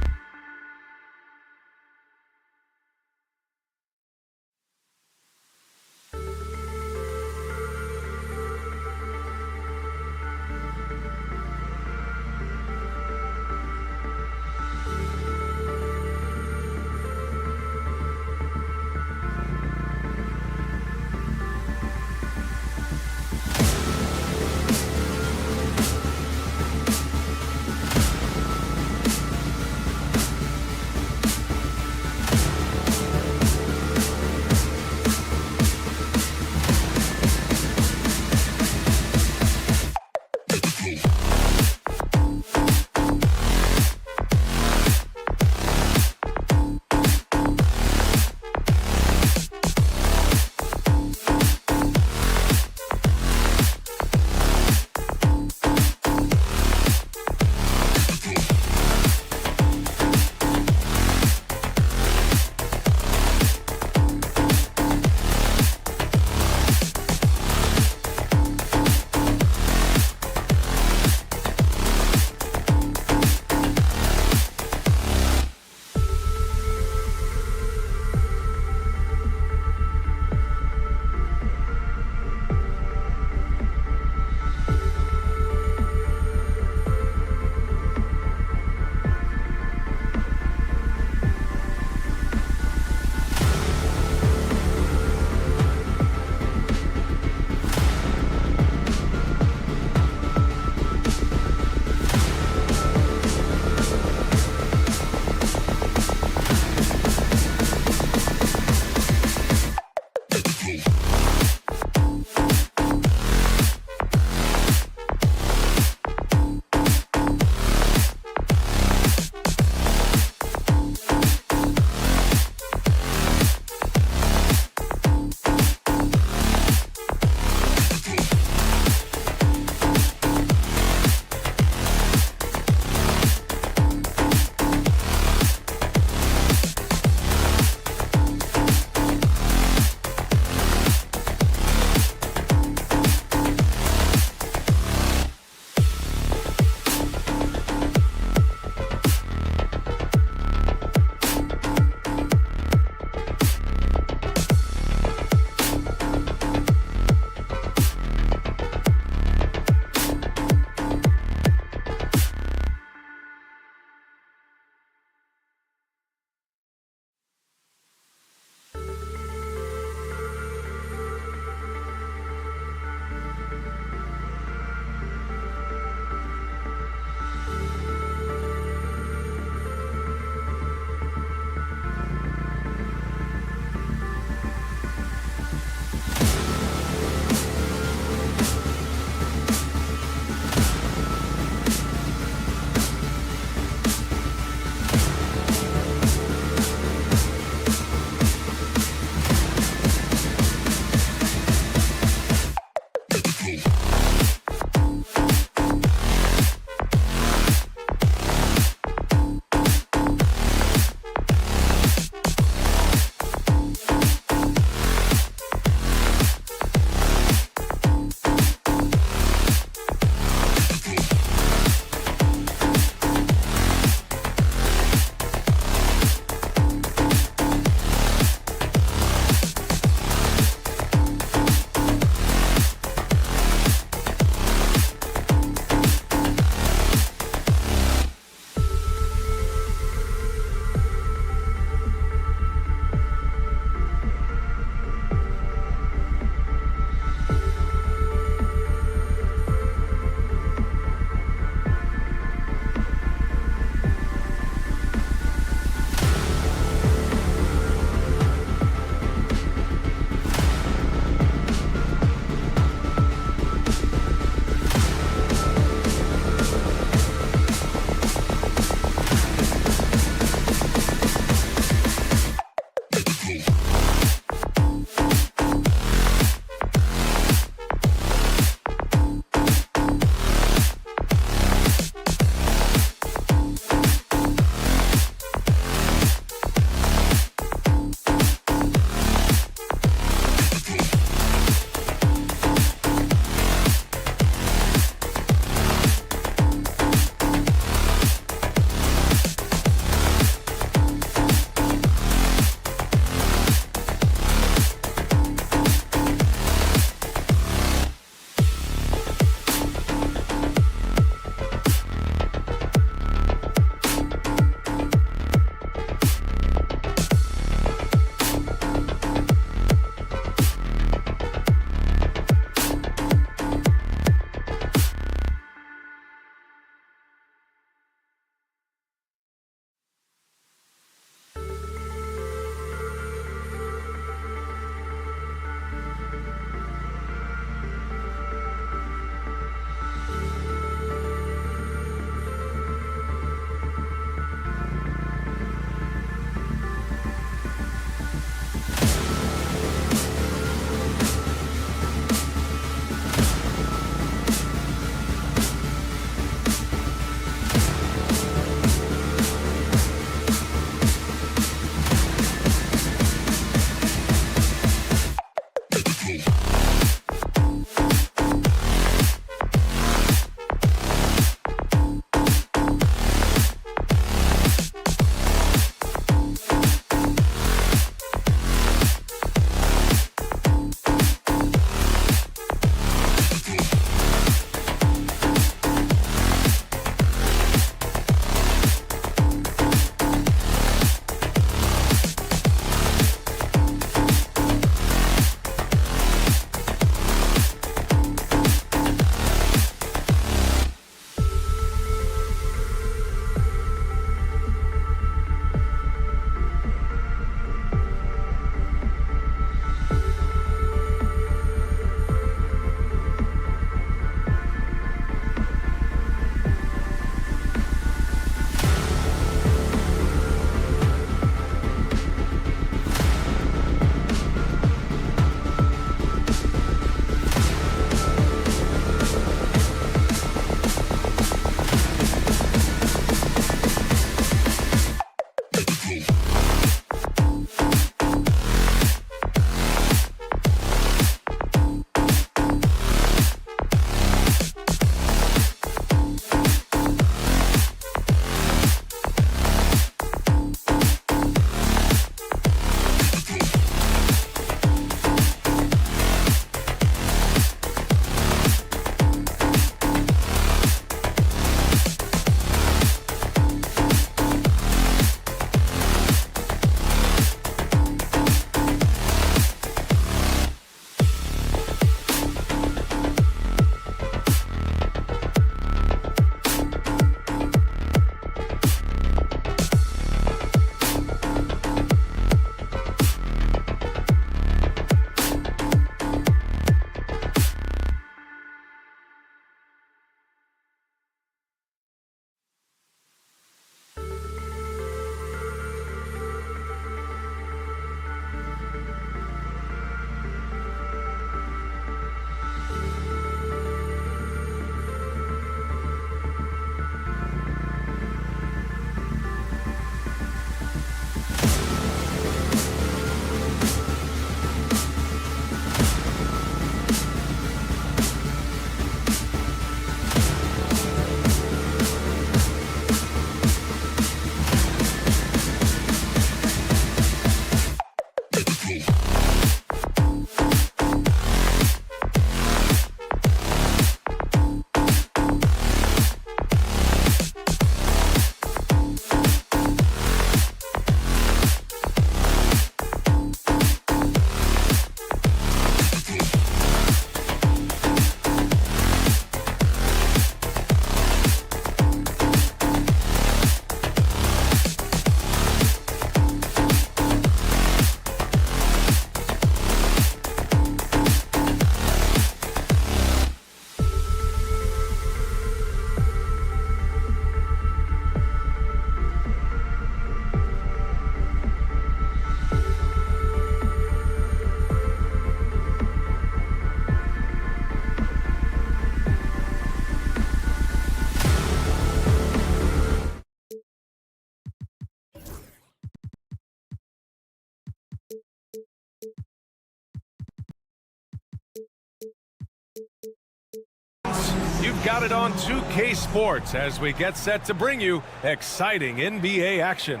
You've got it on 2K Sports as we get set to bring you exciting NBA action.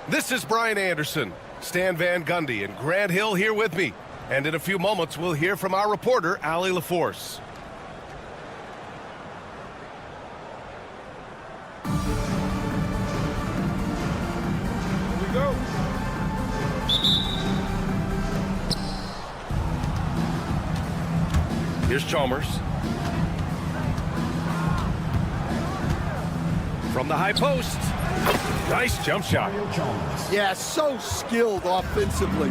This is Brian Anderson, Stan Van Gundy, and Grant Hill here with me. And in a few moments, we'll hear from our reporter, Allie LaForce. Here we go. Here's Chalmers. From the high post. Nice jump shot. Yeah, so skilled offensively.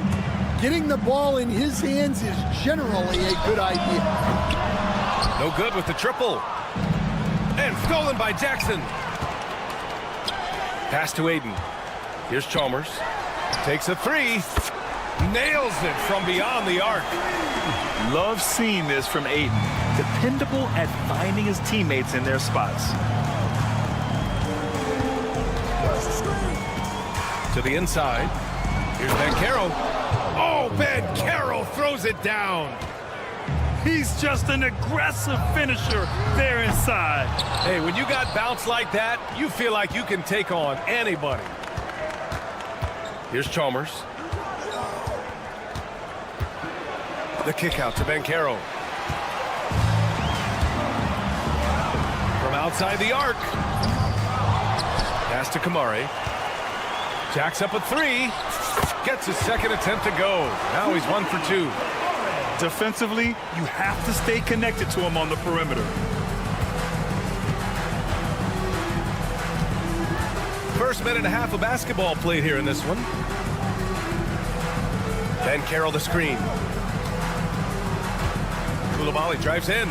Getting the ball in his hands is generally a good idea. No good with the triple. And stolen by Jackson. Pass to Aiden. Here's Chalmers. Takes a three. Nails it from beyond the arc. Love seeing this from Aiden. Dependable at finding his teammates in their spots. To the inside. Here's Banchero. Oh, Banchero throws it down. He's just an aggressive finisher there inside. Hey, when you got bounce like that, you feel like you can take on anybody. Here's Chalmers. The kick out to Banchero. From outside the arc. Pass to Kamari. Jacks up a three. Gets his second attempt to go. Now he's 1 for 2. Defensively, you have to stay connected to him on the perimeter. First minute and a half of basketball played here in this one. Banchero the screen. Coulibaly drives in.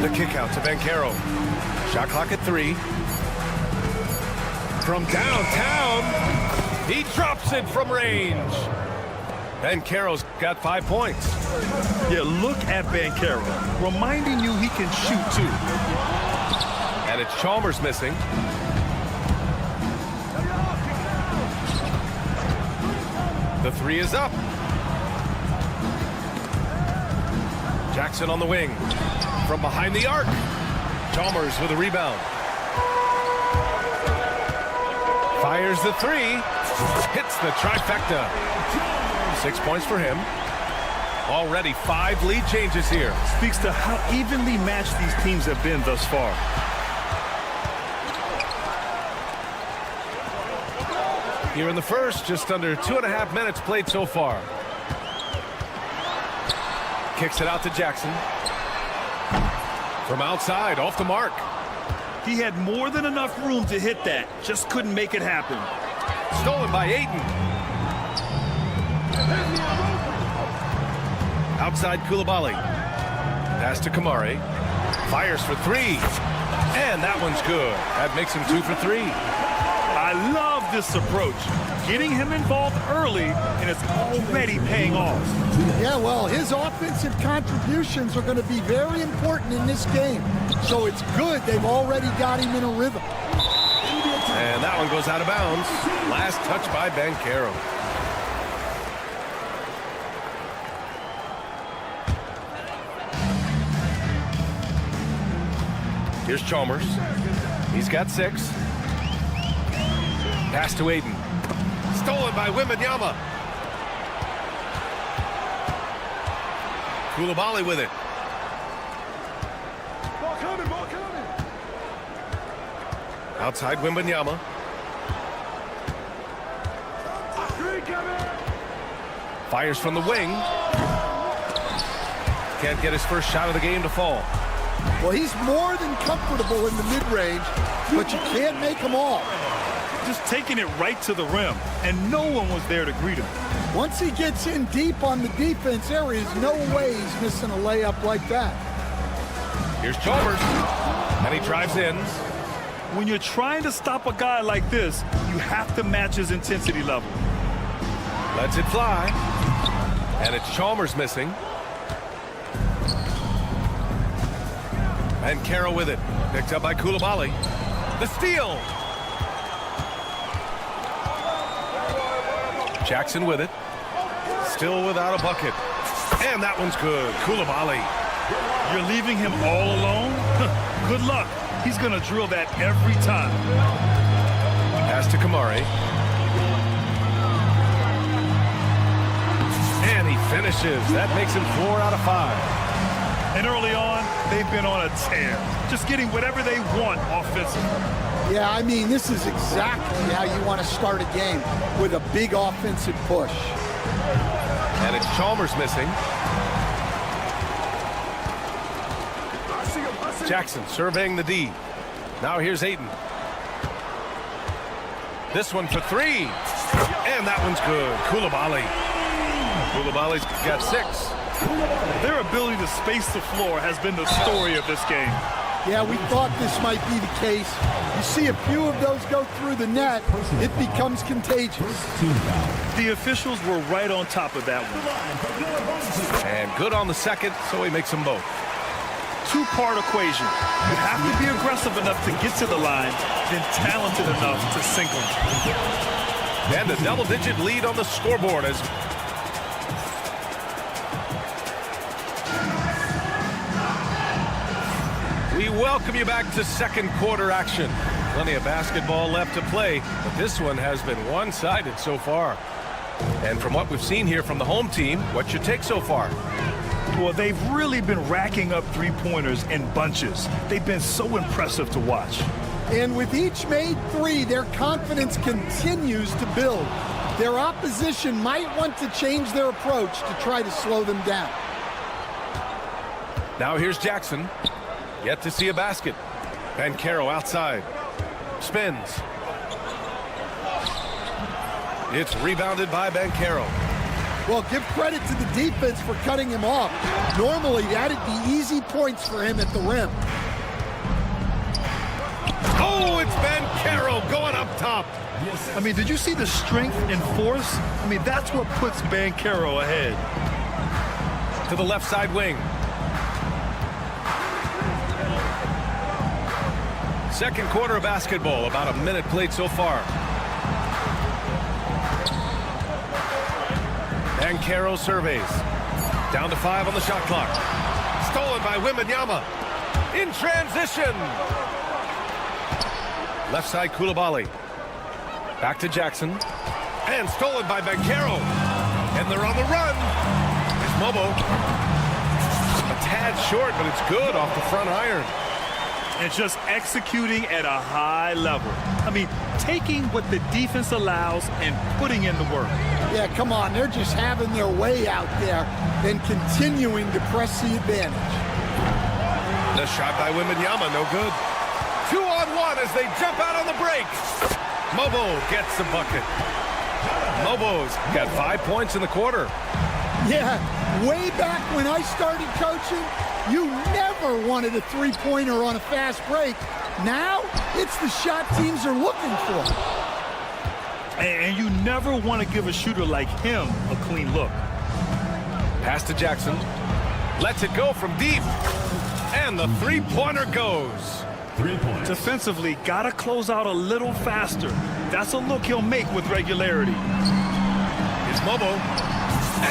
The kick out to Banchero. Shot clock at 3. From downtown, he drops it from range. Banchero's got 5 points. Yeah, look at Banchero, reminding you he can shoot too. And it's Chalmers missing. The 3 is up. Jackson on the wing. From behind the arc. Chalmers with a rebound. Fires the 3. Hits the trifecta. 6 points for him. Already 5 lead changes here. Speaks to how evenly matched these teams have been thus far. Here in the first, just under 2.5 minutes played so far. Kicks it out to Jackson. From outside, off the mark. He had more than enough room to hit that. Just couldn't make it happen. Stolen by Aiden. Outside Coulibaly. Pass to Kamari. Fires for 3. And that one's good. That makes him 2 for 3. I love this approach. Getting him involved early, and it's already paying off. Yeah, well, his offensive contributions are going to be very important in this game. So it's good they've already got him in a rhythm. And that one goes out of bounds. Last touch by Banchero. Here's Chalmers. He's got 6. Pass to Aiden. Stolen by Wembanyama. Coulibaly with it. Ball coming, ball coming. Outside Wembanyama. Fires from the wing. Can't get his first shot of the game to fall. Well, he's more than comfortable in the mid-range, but you can't make them all. Just taking it right to the rim, and no one was there to greet him. Once he gets in deep on the defense, there is no way he's missing a layup like that. Here's Chalmers, and he drives in. When you're trying to stop a guy like this, you have to match his intensity level. Lets it fly, and it's Chalmers missing. And Banchero with it, picked up by Coulibaly. The steal. Jackson with it. Still without a bucket. And that one's good. Coulibaly. You're leaving him all alone? Good luck. He's going to drill that every time. Pass to Kamari. And he finishes. That makes him 4 out of 5. And early on, they've been on a tear. Just getting whatever they want offensively. Yeah, I mean, this is exactly how you want to start a game, with a big offensive push. And it's Chalmers missing. Jackson surveying the D. Now here's Ayton. This one for 3. And that one's good. Koulibaly. Koulibaly's got 6. Their ability to space the floor has been the story of this game. Yeah, we thought this might be the case. You see a few of those go through the net, it becomes contagious. The officials were right on top of that one. And good on the second, so he makes them both. Two-part equation. You have to be aggressive enough to get to the line, then talented enough to sink them. And a double-digit lead on the scoreboard as we welcome you back to second quarter action. Plenty of basketball left to play, but this one has been one-sided so far. And from what we've seen here from the home team, what's your take so far? Well, they've really been racking up three-pointers in bunches. They've been so impressive to watch. And with each made 3, their confidence continues to build. Their opposition might want to change their approach to try to slow them down. Now here's Jackson. Yet to see a basket. Banchero outside. Spins. It's rebounded by Banchero. Well, give credit to the defense for cutting him off. Normally, that'd be easy points for him at the rim. Oh, it's Banchero going up top. I mean, did you see the strength and force? I mean, that's what puts Banchero ahead. To the left side wing. Second quarter of basketball, about a minute played so far. Banchero surveys. Down to 5 on the shot clock. Stolen by Wembanyama. In transition. Left side Koulibaly. Back to Jackson. And stolen by Banchero. And they're on the run. It's Mobo. A tad short, but it's good off the front iron. And just executing at a high level. I mean, taking what the defense allows and putting in the work. Yeah, come on. They're just having their way out there and continuing to press the advantage. The shot by Wembanyama, no good. 2-on-1 as they jump out on the break. Mobo gets the bucket. Mobo's got 5 points in the quarter. Yeah, way back when I started coaching, you never wanted a three-pointer on a fast break. Now, it's the shot teams are looking for. And you never want to give a shooter like him a clean look. Pass to Jackson. Lets it go from deep. And the three-pointer goes. 3 points. Defensively, got to close out a little faster. That's a look he'll make with regularity. It's Mobo.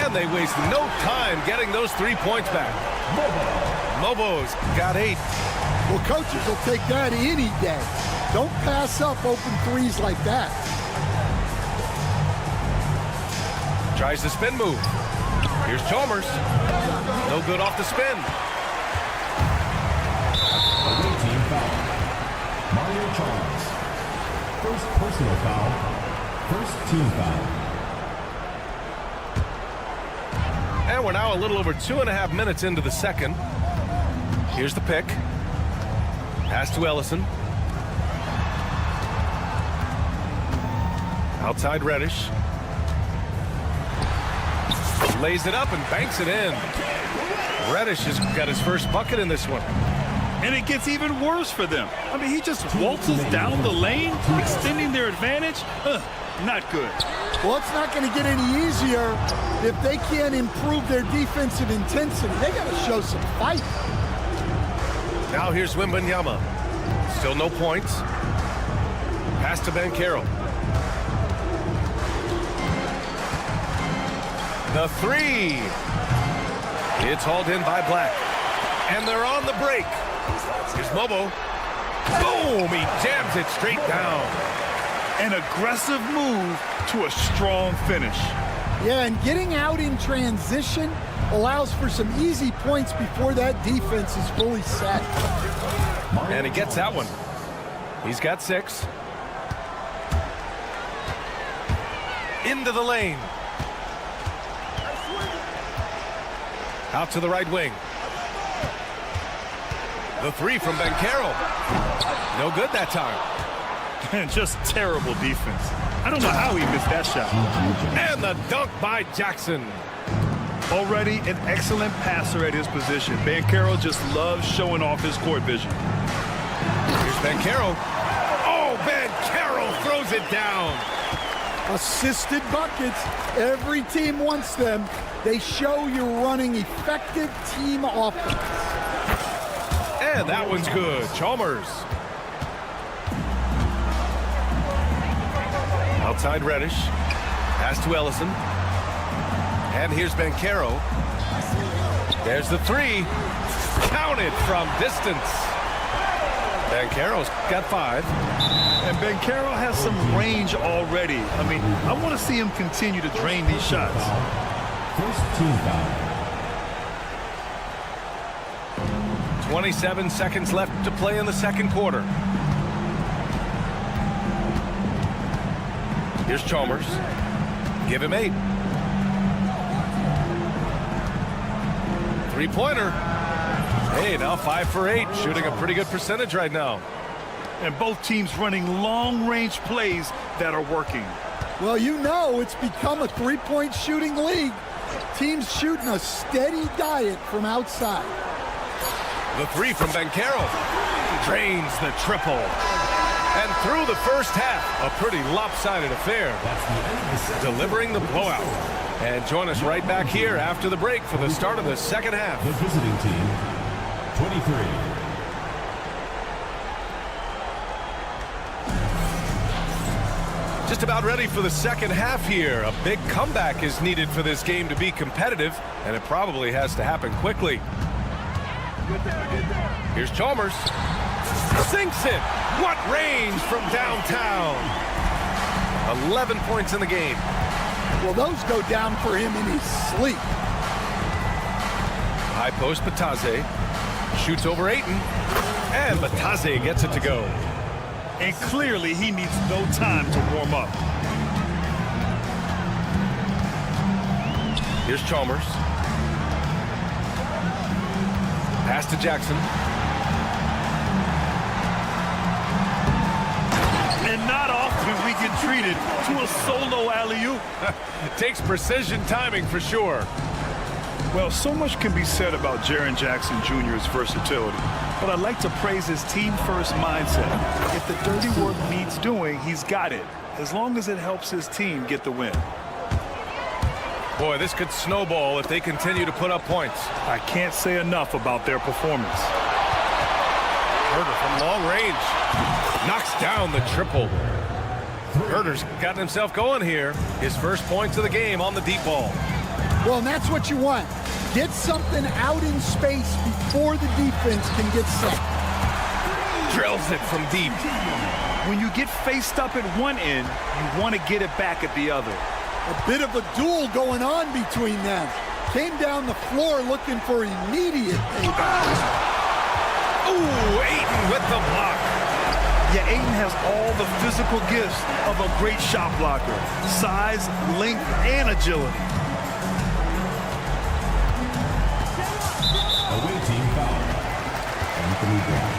And they waste no time getting those 3 points back. Mobo's got 8. Well, coaches will take that any day. Don't pass up open threes like that. Tries the spin move. Here's Chalmers. No good off the spin. Away team foul. Mario Chalmers. First personal foul. First team foul. And we're now a little over 2.5 minutes into the second. Here's the pick. Pass to Ellison. Outside Reddish. Lays it up and banks it in. Reddish has got his first bucket in this one. And it gets even worse for them. I mean, he just waltzes down the lane, extending their advantage. Not good. Well, it's not going to get any easier if they can't improve their defensive intensity. They got to show some fight. Now here's Wembanyama. Still no points. Pass to Banchero. The 3. It's hauled in by Black. And they're on the break. Here's Mobo. Boom! He jams it straight down. An aggressive move to a strong finish. Yeah, and getting out in transition allows for some easy points before that defense is fully set. And he gets that one. He's got 6. Into the lane. Out to the right wing. The 3 from Banchero. No good that time. Just terrible defense. I don't know how he missed that shot. And the dunk by Jackson. Already an excellent passer at his position. Banchero just loves showing off his court vision. Here's Banchero. Oh, Banchero throws it down. Assisted buckets. Every team wants them. They show you're running effective team offense. And that one's good. Chalmers. Outside Reddish. Pass to Ellison. And here's Banchero. There's the 3. Counted from distance. Banchero's got 5. And Banchero has some range already. I mean, I want to see him continue to drain these shots. First team foul. 27 seconds left to play in the second quarter. Here's Chalmers. Give him 8. 3-pointer. Hey, now 5 for 8. Shooting a pretty good percentage right now. And both teams running long-range plays that are working. Well, you know it's become a three-point shooting league. Teams shooting a steady diet from outside. The 3 from Banchero. Drains the triple. And through the first half, a pretty lopsided affair. Delivering the blowout. And join us right back here after the break for the start of the second half. The visiting team, 23. Just about ready for the second half here. A big comeback is needed for this game to be competitive, and it probably has to happen quickly. Here's Chalmers. Sinks it. What range from downtown. 11 points in the game. Well, those go down for him in his sleep. High post, Batase. Shoots over Ayton. And Batase gets it to go. And clearly he needs no time to warm up. Here's Chalmers. Pass to Jackson. And not often we get treated to a solo alley-oop. Takes precision timing for sure. Well, so much can be said about Jaren Jackson Jr.'s versatility, but I'd like to praise his team-first mindset. If the dirty work needs doing, he's got it, as long as it helps his team get the win. Boy, this could snowball if they continue to put up points. I can't say enough about their performance. Herder from long range. Knocks down the triple. Herder's gotten himself going here. His first points of the game on the deep ball. Well, and that's what you want. Get something out in space before the defense can get set. Drills it from deep. When you get faced up at one end, you want to get it back at the other. A bit of a duel going on between them. Came down the floor looking for immediate payback. Ooh, Ayton with the block. Yeah, Ayton has all the physical gifts of a great shot blocker. Size, length, and agility. Away team foul. Anthony Brown.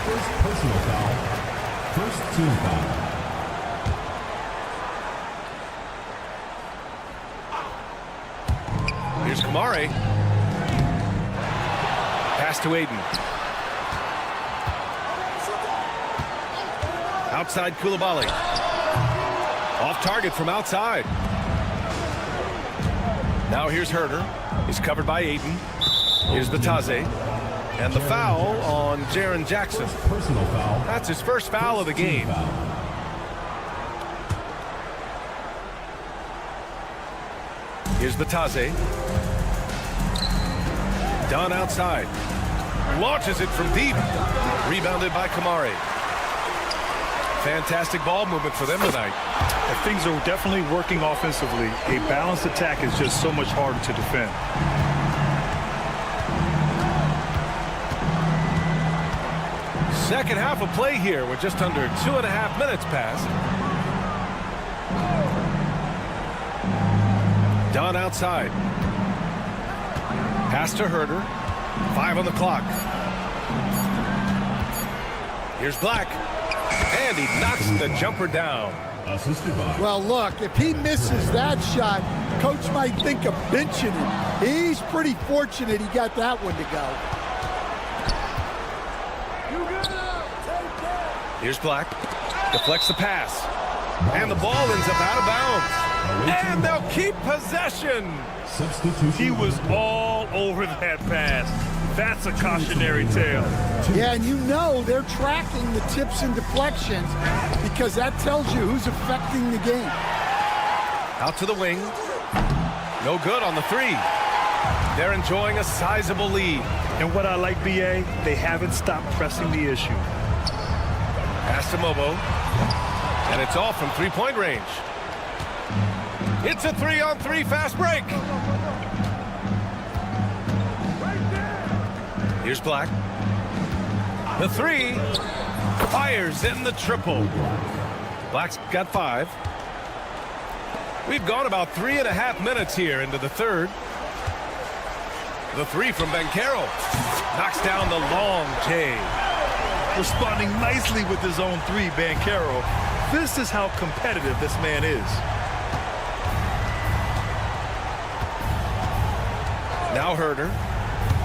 First personal foul. First team foul. Here's Kamari. Pass to Ayton. Outside Koulibaly. Off target from outside. Now here's Herder. He's covered by Ayton. Here's Batase. And the foul on Jaren Jackson. Personal foul. That's his first foul of the game. Here's Batase. Done outside. Launches it from deep. Rebounded by Kamari. Fantastic ball movement for them tonight. And things are definitely working offensively. A balanced attack is just so much harder to defend. Second half of play here with just under 2.5 minutes passed. Dunn outside. Pass to Herder. 5 on the clock. Here's Black. And he knocks the jumper down. Well, look, if he misses that shot, coach might think of benching him. He's pretty fortunate he got that one to go. Here's Black. Deflects the pass. And the ball ends up out of bounds. And they'll keep possession. He was all over that pass. That's a cautionary tale. Yeah, and you know they're tracking the tips and deflections because that tells you who's affecting the game. Out to the wing. No good on the three. They're enjoying a sizable lead. And what I like, BA, they haven't stopped pressing the issue. Pass to Mobo. And it's off from three-point range. It's a 3-on-3 fast break. Here's Black. The three. Fires in the triple. Black's got 5. We've gone about 3.5 minutes here into the third. The three from Banchero. Knocks down the long J. Responding nicely with his own three, Banchero. This is how competitive this man is. Now Herder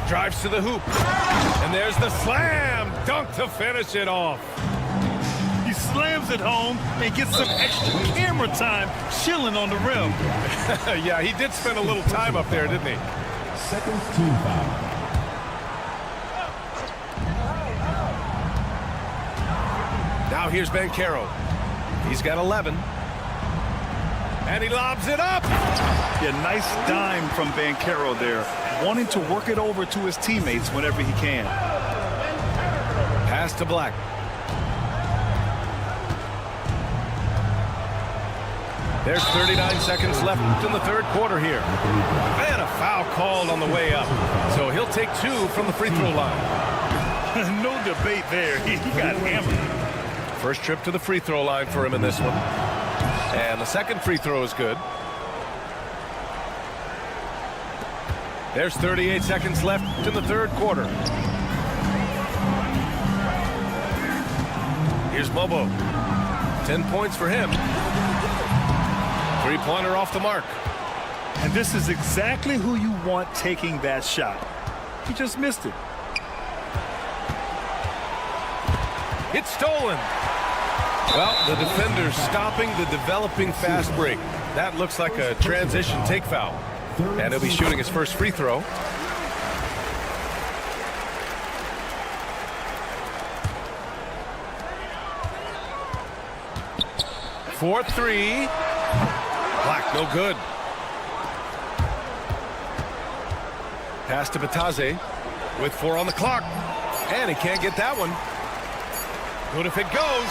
drives to the hoop. And there's the slam dunk to finish it off. He slams it home and gets some extra camera time chilling on the rim. Yeah, he did spend a little time up there, didn't he? Second team foul. Now here's Banchero. He's got 11. And he lobs it up. Yeah, nice dime from Banchero there, wanting to work it over to his teammates whenever he can. Pass to Black. There's 39 seconds left in the third quarter here. And a foul called on the way up. So he'll take 2 from the free throw line. No debate there. He got hammered. First trip to the free throw line for him in this one. And the second free throw is good. There's 38 seconds left in the third quarter. Here's Mobo. 10 points for him. Three-pointer off the mark. And this is exactly who you want taking that shot. He just missed it. It's stolen. Well, the defender's stopping the developing fast break. That looks like a transition take foul. And he'll be shooting his first free throw. For 3. Black, no good. Pass to Bataze with 4 on the clock. And he can't get that one. Good if it goes.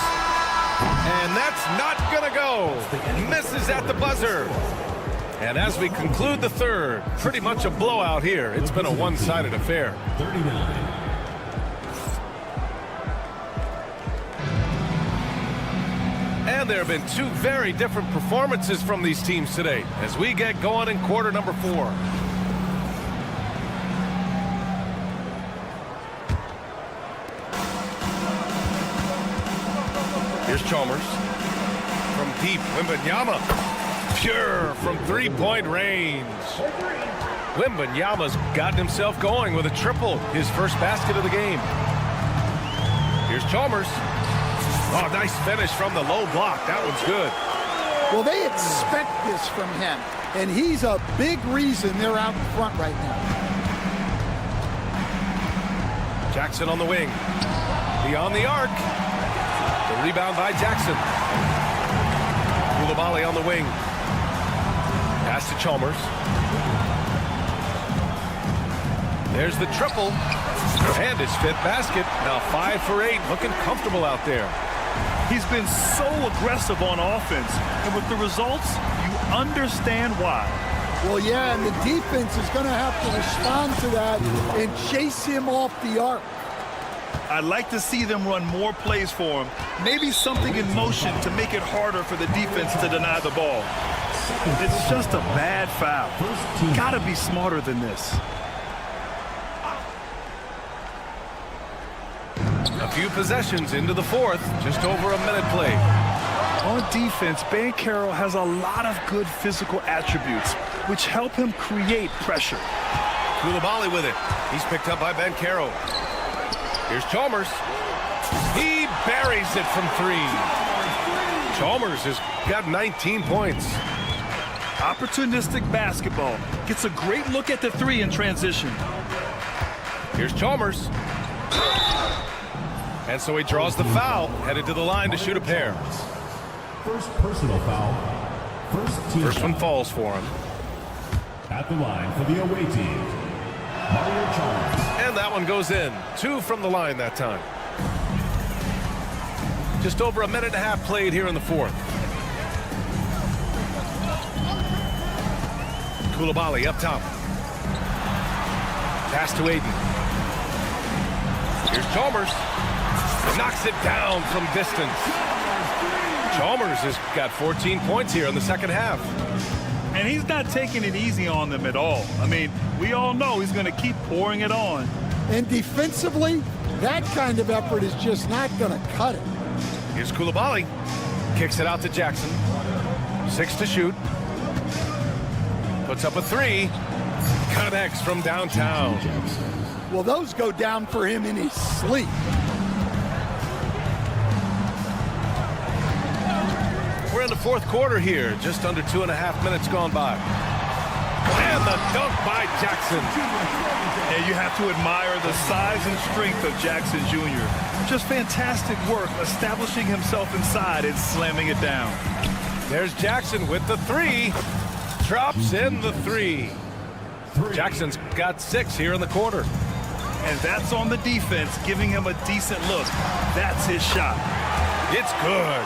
And that's not going to go. Misses at the buzzer. And as we conclude the third, pretty much a blowout here. It's been a one-sided affair. 39. And there have been 2 very different performances from these teams today as we get going in quarter number 4. Here's Chalmers. From deep, Wembanyama. Pure from three-point range. Wembanyama's gotten himself going with a triple, his first basket of the game. Here's Chalmers. Oh, nice finish from the low block. That one's good. Well, they expect this from him, and he's a big reason they're out in front right now. Jackson on the wing. Beyond the arc. The rebound by Jackson. Coulibaly on the wing. Pass to Chalmers. There's the triple. And his 5th basket. Now 5 for 8. Looking comfortable out there. He's been so aggressive on offense. And with the results, you understand why. Well, yeah, and the defense is going to have to respond to that and chase him off the arc. I'd like to see them run more plays for him. Maybe something in motion to make it harder for the defense to deny the ball. It's just a bad foul. Gotta be smarter than this. A few possessions into the 4th. Just over a minute played. On defense, Banchero has a lot of good physical attributes, which help him create pressure. Coulibaly with it. He's picked up by Banchero. Here's Chalmers. He buries it from 3. Chalmers has got 19 points. Opportunistic basketball. Gets a great look at the 3 in transition. Here's Chalmers. And so he draws the foul, headed to the line to shoot a pair. First personal foul. First one falls for him. At the line for the away team, Mario Chalmers. And that one goes in. 2 from the line that time. Just over a minute and a half played here in the 4th. Coulibaly up top. Pass to Aiden. Here's Chalmers. Knocks it down from distance. Chalmers has got 14 points here in the second half. And he's not taking it easy on them at all. I mean, we all know he's going to keep pouring it on. And defensively, that kind of effort is just not going to cut it. Here's Coulibaly. Kicks it out to Jackson. 6 to shoot. Puts up a 3. Connects from downtown. Well, those go down for him in his sleep. We're in the 4th quarter here. Just under 2.5 minutes gone by. And the dunk by Jackson. And you have to admire the size and strength of Jackson Jr. Just fantastic work establishing himself inside and slamming it down. There's Jackson with the 3. Drops in the 3. Jackson's got 6 here in the quarter. And that's on the defense, giving him a decent look. That's his shot. It's good.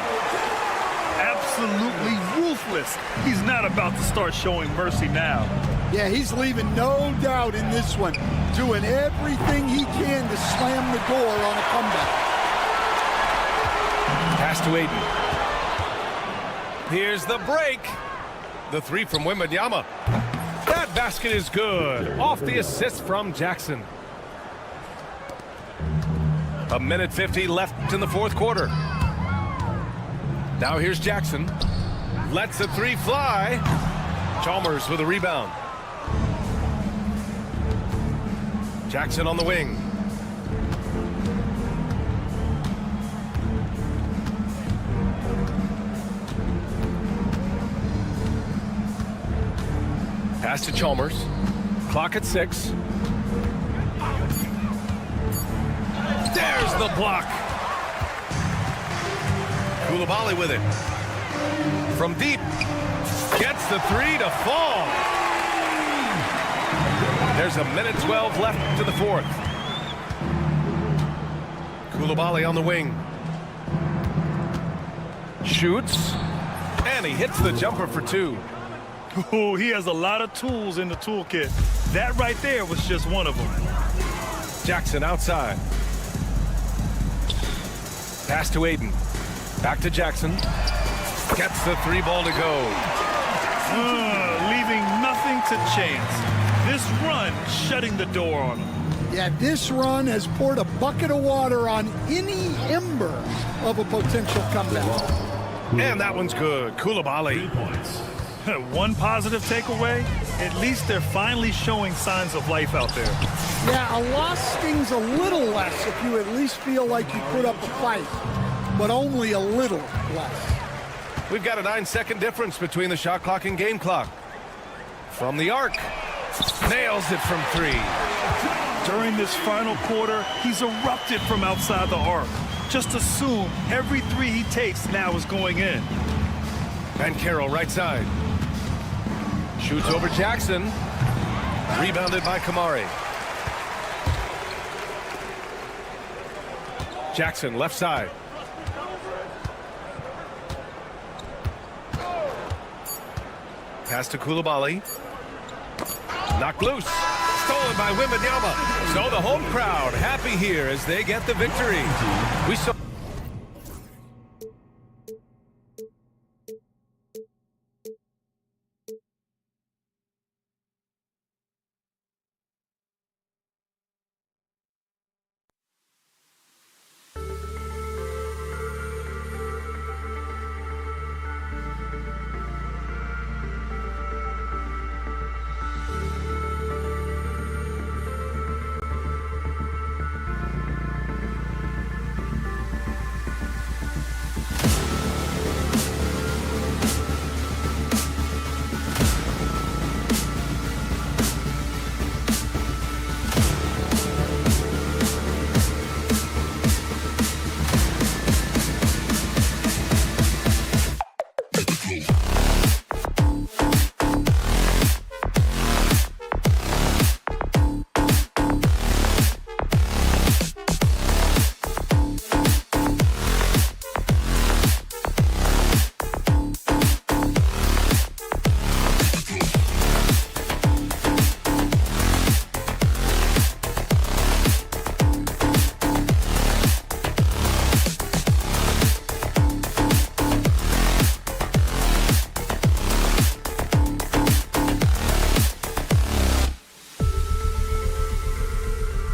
Absolutely ruthless. He's not about to start showing mercy now. Yeah, he's leaving no doubt in this one. Doing everything he can to slam the door on a comeback. Pass to Aiden. Here's the break. The 3 from Wembanyama. That basket is good. Off the assist from Jackson. A minute 50 left in the 4th quarter. Now here's Jackson. Lets the 3 fly. Chalmers with a rebound. Jackson on the wing. Pass to Chalmers. Clock at 6. There's the block. Coulibaly with it. From deep. Gets the 3 to fall. There's a minute 12 left to the 4th. Coulibaly on the wing. Shoots. And he hits the jumper for 2. Oh, he has a lot of tools in the toolkit. That right there was just one of them. Jackson outside. Pass to Aiden. Back to Jackson. Gets the 3 ball to go. Leaving nothing to chance. This run shutting the door on him. Yeah, this run has poured a bucket of water on any ember of a potential comeback. And that one's good. Coulibaly. One positive takeaway, at least they're finally showing signs of life out there. Yeah, a loss stings a little less if you at least feel like you put up a fight, but only a little less. We've got a 9-second difference between the shot clock and game clock. From the arc. Nails it from 3. During this final quarter, he's erupted from outside the arc. Just assume every 3 he takes now is going in. Banchero right side. Shoots over Jackson. Rebounded by Kamari. Jackson, left side. Pass to Koulibaly. Knocked loose. Stolen by Wembanyama. So the home crowd happy here as they get the victory. We saw